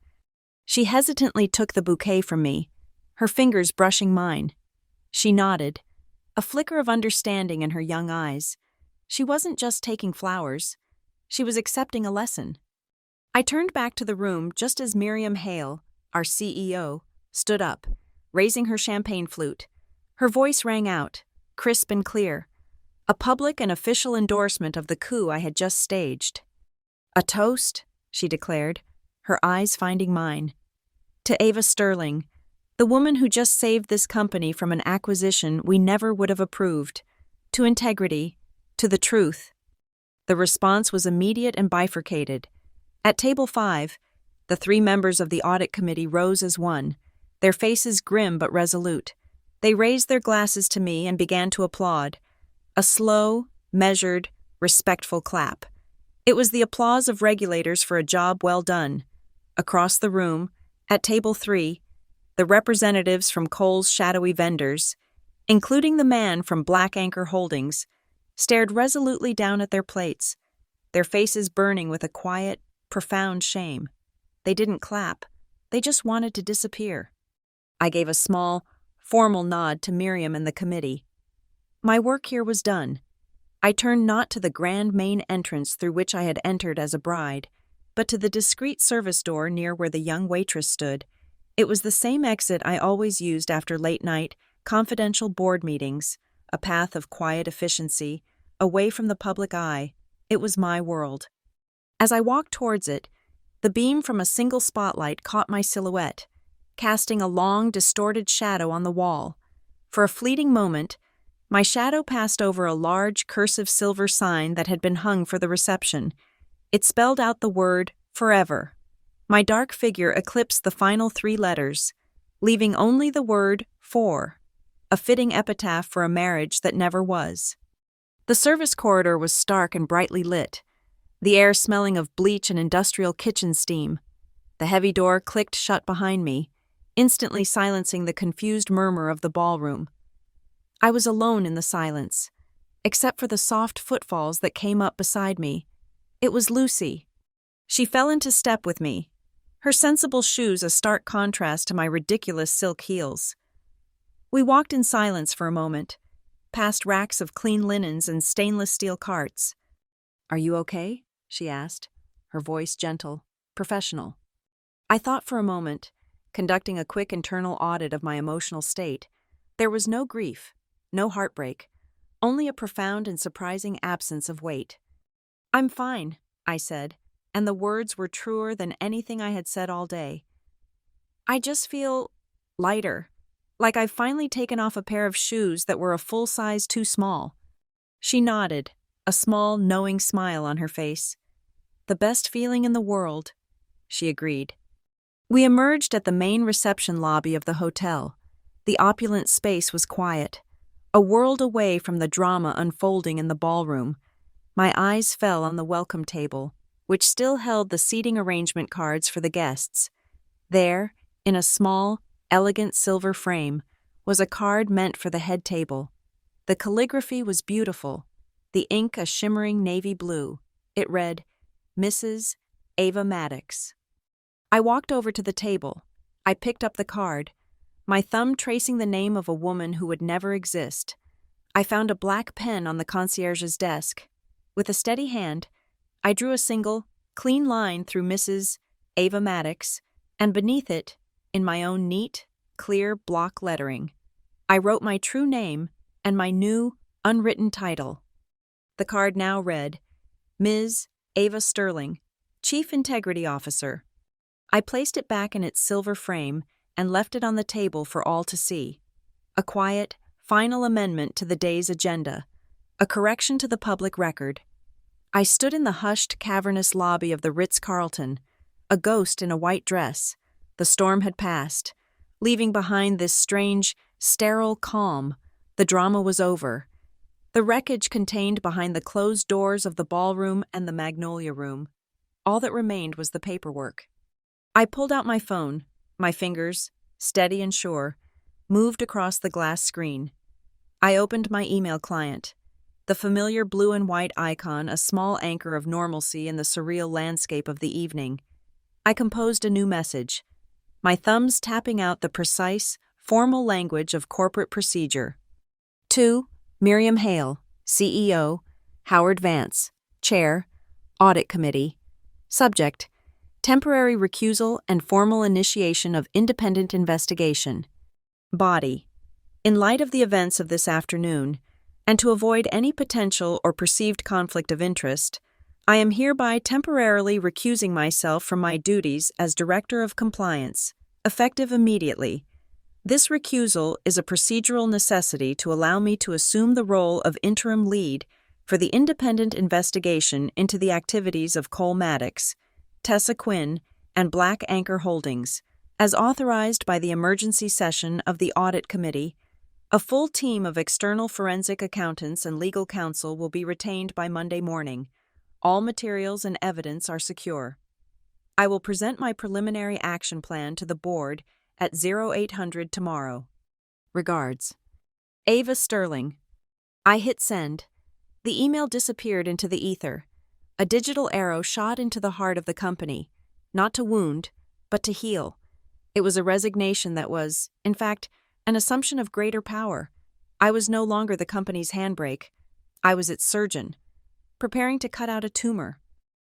She hesitantly took the bouquet from me, her fingers brushing mine. She nodded, a flicker of understanding in her young eyes. She wasn't just taking flowers. She was accepting a lesson. I turned back to the room just as Miriam Hale, our CEO, stood up, raising her champagne flute. Her voice rang out, crisp and clear, a public and official endorsement of the coup I had just staged. "A toast," she declared, her eyes finding mine. "To Ava Sterling, the woman who just saved this company from an acquisition we never would have approved. To integrity, to the truth." The response was immediate and bifurcated. At table 5, the 3 members of the audit committee rose as one, their faces grim but resolute. They raised their glasses to me and began to applaud. A slow, measured, respectful clap. It was the applause of regulators for a job well done. Across the room, at table 3, the representatives from Cole's shadowy vendors, including the man from Black Anchor Holdings, stared resolutely down at their plates, their faces burning with a quiet, profound shame. They didn't clap. They just wanted to disappear. I gave a small, formal nod to Miriam and the committee. My work here was done. I turned not to the grand main entrance through which I had entered as a bride, but to the discreet service door near where the young waitress stood. It was the same exit I always used after late-night, confidential board meetings, a path of quiet efficiency, away from the public eye. It was my world. As I walked towards it, the beam from a single spotlight caught my silhouette, casting a long, distorted shadow on the wall. For a fleeting moment, my shadow passed over a large, cursive silver sign that had been hung for the reception. It spelled out the word, "Forever." My dark figure eclipsed the final 3 letters, leaving only the word, "For," a fitting epitaph for a marriage that never was. The service corridor was stark and brightly lit. the air smelling of bleach and industrial kitchen steam. The heavy door clicked shut behind me, instantly silencing the confused murmur of the ballroom. I was alone in the silence, except for the soft footfalls that came up beside me. It was Lucy. She fell into step with me, her sensible shoes a stark contrast to my ridiculous silk heels. We walked in silence for a moment, past racks of clean linens and stainless steel carts. "Are you okay?" she asked, her voice gentle, professional. I thought for a moment, conducting a quick internal audit of my emotional state. There was no grief, no heartbreak, only a profound and surprising absence of weight. "I'm fine," I said, and the words were truer than anything I had said all day. "I just feel lighter, like I've finally taken off a pair of shoes that were a full size too small." She nodded, a small, knowing smile on her face. "The best feeling in the world," she agreed. We emerged at the main reception lobby of the hotel. The opulent space was quiet, a world away from the drama unfolding in the ballroom. My eyes fell on the welcome table, which still held the seating arrangement cards for the guests. There, in a small, elegant silver frame, was a card meant for the head table. The calligraphy was beautiful, the ink a shimmering navy blue. It read, "Mrs. Ava Maddox." I walked over to the table. I picked up the card, my thumb tracing the name of a woman who would never exist. I found a black pen on the concierge's desk. With a steady hand, I drew a single, clean line through Mrs. Ava Maddox, and beneath it, in my own neat, clear block lettering, I wrote my true name and my new, unwritten title. The card now read, "Ms. Ava Sterling, Chief Integrity Officer." I placed it back in its silver frame and left it on the table for all to see. A quiet, final amendment to the day's agenda, a correction to the public record. I stood in the hushed, cavernous lobby of the Ritz-Carlton, a ghost in a white dress. The storm had passed, leaving behind this strange, sterile calm. The drama was over. The wreckage contained behind the closed doors of the ballroom and the Magnolia Room. All that remained was the paperwork. I pulled out my phone. My fingers, steady and sure, moved across the glass screen. I opened my email client. The familiar blue and white icon, a small anchor of normalcy in the surreal landscape of the evening. I composed a new message, my thumbs tapping out the precise, formal language of corporate procedure. To Miriam Hale, CEO, Howard Vance, Chair, Audit Committee. Subject, temporary recusal and formal initiation of independent investigation. Body, in light of the events of this afternoon, and to avoid any potential or perceived conflict of interest, I am hereby temporarily recusing myself from my duties as Director of Compliance, effective immediately. This recusal is a procedural necessity to allow me to assume the role of interim lead for the independent investigation into the activities of Cole Maddox, Tessa Quinn, and Black Anchor Holdings, as authorized by the emergency session of the Audit Committee. A full team of external forensic accountants and legal counsel will be retained by Monday morning. All materials and evidence are secure. I will present my preliminary action plan to the board at 0800 tomorrow. Regards. Ava Sterling. I hit send. The email disappeared into the ether. A digital arrow shot into the heart of the company, not to wound, but to heal. It was a resignation that was, in fact, an assumption of greater power. I was no longer the company's handbrake. I was its surgeon, preparing to cut out a tumor.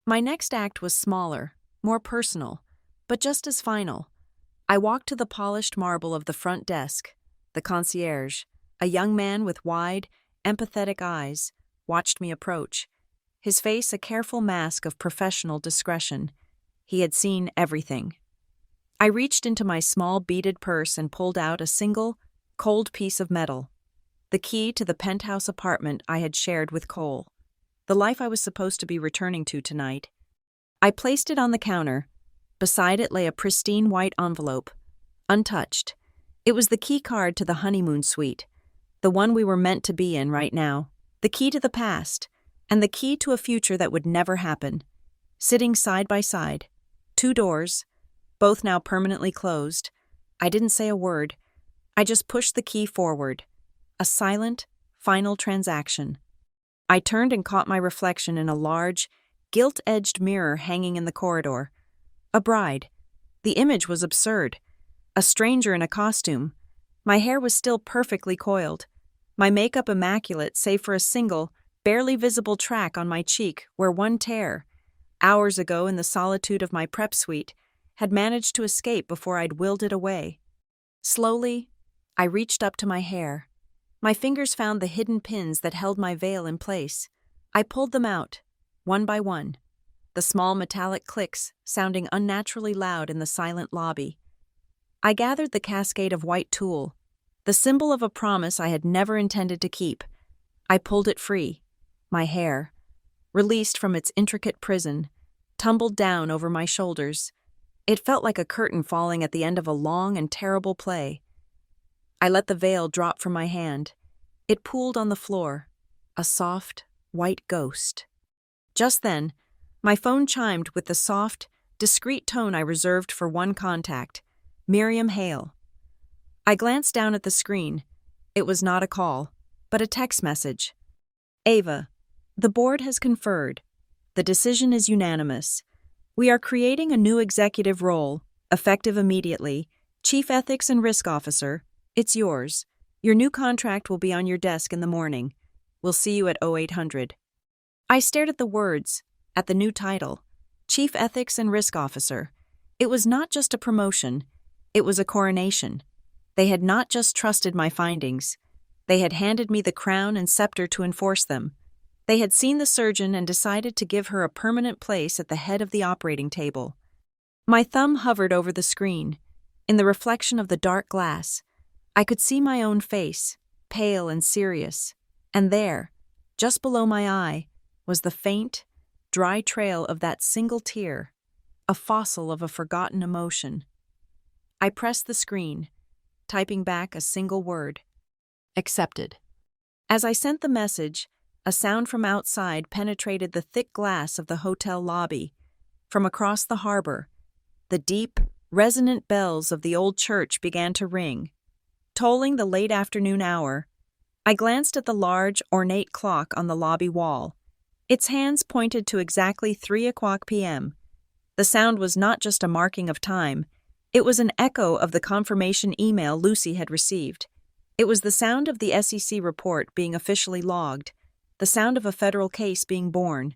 My next act was smaller, more personal, but just as final. I walked to the polished marble of the front desk. The concierge, a young man with wide, empathetic eyes, watched me approach. His face a careful mask of professional discretion. He had seen everything. I reached into my small beaded purse and pulled out a single, cold piece of metal. The key to the penthouse apartment I had shared with Cole. The life I was supposed to be returning to tonight. I placed it on the counter. Beside it lay a pristine white envelope, untouched. It was the key card to the honeymoon suite, the one we were meant to be in right now. The key to the past, and the key to a future that would never happen. Sitting side by side, 2 doors, both now permanently closed. I didn't say a word. I just pushed the key forward. A silent, final transaction. I turned and caught my reflection in a large, gilt-edged mirror hanging in the corridor. A bride. The image was absurd. A stranger in a costume. My hair was still perfectly coiled. My makeup immaculate save for a single, barely visible track on my cheek where one tear, hours ago in the solitude of my prep suite, had managed to escape before I'd willed it away. Slowly, I reached up to my hair. My fingers found the hidden pins that held my veil in place. I pulled them out, one by one, the small metallic clicks sounding unnaturally loud in the silent lobby. I gathered the cascade of white tulle, the symbol of a promise I had never intended to keep. I pulled it free. My hair, released from its intricate prison, tumbled down over my shoulders. It felt like a curtain falling at the end of a long and terrible play. I let the veil drop from my hand. It pooled on the floor, a soft, white ghost. Just then, my phone chimed with the soft, discreet tone I reserved for one contact, Miriam Hale. I glanced down at the screen. It was not a call, but a text message. Ava, the board has conferred. The decision is unanimous. We are creating a new executive role, effective immediately, Chief Ethics and Risk Officer. It's yours. Your new contract will be on your desk in the morning. We'll see you at 0800. I stared at the words, at the new title, Chief Ethics and Risk Officer. It was not just a promotion. It was a coronation. They had not just trusted my findings. They had handed me the crown and scepter to enforce them. They had seen the surgeon and decided to give her a permanent place at the head of the operating table. My thumb hovered over the screen. In the reflection of the dark glass, I could see my own face, pale and serious, and there, just below my eye, was the faint, dry trail of that single tear, a fossil of a forgotten emotion. I pressed the screen, typing back a single word. Accepted. As I sent the message, a sound from outside penetrated the thick glass of the hotel lobby. From across the harbor, the deep, resonant bells of the old church began to ring, tolling the late afternoon hour. I glanced at the large, ornate clock on the lobby wall. Its hands pointed to exactly 3:00 p.m. The sound was not just a marking of time. It was an echo of the confirmation email Lucy had received. It was the sound of the SEC report being officially logged, the sound of a federal case being born.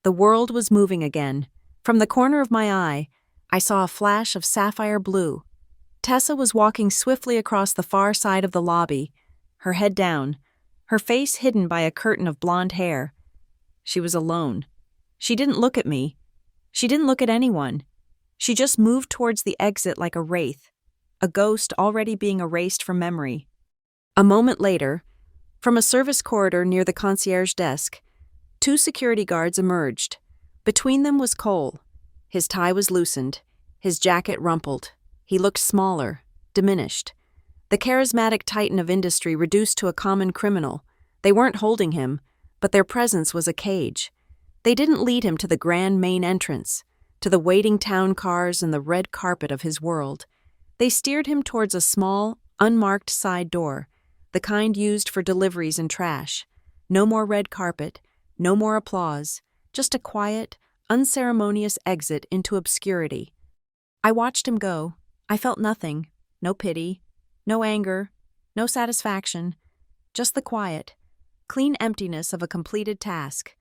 The world was moving again. From the corner of my eye, I saw a flash of sapphire blue. Tessa was walking swiftly across the far side of the lobby, her head down, her face hidden by a curtain of blonde hair. She was alone. She didn't look at me. She didn't look at anyone. She just moved towards the exit like a wraith, a ghost already being erased from memory. A moment later, from a service corridor near the concierge desk, 2 security guards emerged. Between them was Cole. His tie was loosened, his jacket rumpled. He looked smaller, diminished. The charismatic titan of industry reduced to a common criminal. They weren't holding him, but their presence was a cage. They didn't lead him to the grand main entrance, to the waiting town cars and the red carpet of his world. They steered him towards a small, unmarked side door, the kind used for deliveries and trash. No more red carpet, no more applause, just a quiet, unceremonious exit into obscurity. I watched him go. I felt nothing, no pity, no anger, no satisfaction, just the quiet, clean emptiness of a completed task.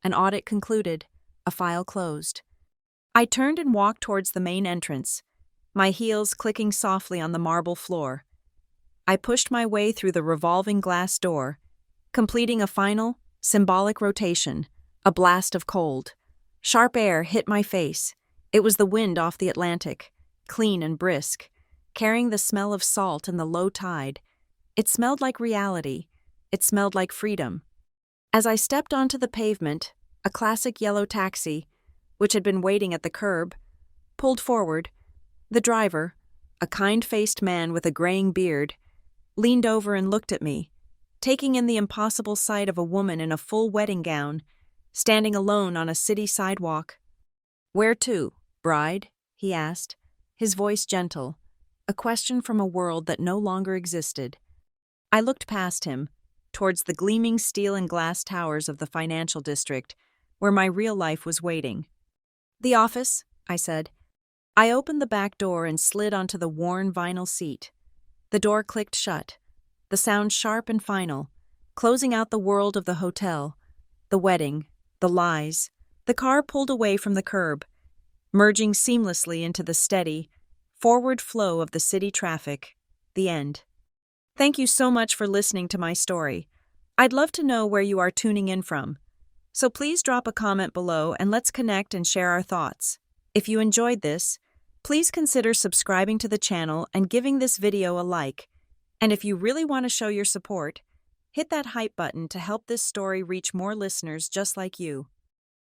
An audit concluded, a file closed. I turned and walked towards the main entrance, my heels clicking softly on the marble floor. I pushed my way through the revolving glass door, completing a final, symbolic rotation, a blast of cold. Sharp air hit my face. It was the wind off the Atlantic, clean and brisk, carrying the smell of salt and the low tide. It smelled like reality. It smelled like freedom. As I stepped onto the pavement, a classic yellow taxi, which had been waiting at the curb, pulled forward. The driver, a kind-faced man with a graying beard, leaned over and looked at me. taking in the impossible sight of a woman in a full wedding gown, standing alone on a city sidewalk. "Where to, bride?" he asked, his voice gentle, a question from a world that no longer existed. I looked past him, towards the gleaming steel and glass towers of the financial district, where my real life was waiting. "The office," I said. I opened the back door and slid onto the worn vinyl seat. The door clicked shut, the sound sharp and final, closing out the world of the hotel, the wedding, the lies. The car pulled away from the curb, merging seamlessly into the steady, forward flow of the city traffic. The end. Thank you so much for listening to my story. I'd love to know where you are tuning in from. So please drop a comment below and let's connect and share our thoughts. If you enjoyed this, please consider subscribing to the channel and giving this video a like. And if you really want to show your support, hit that hype button to help this story reach more listeners just like you.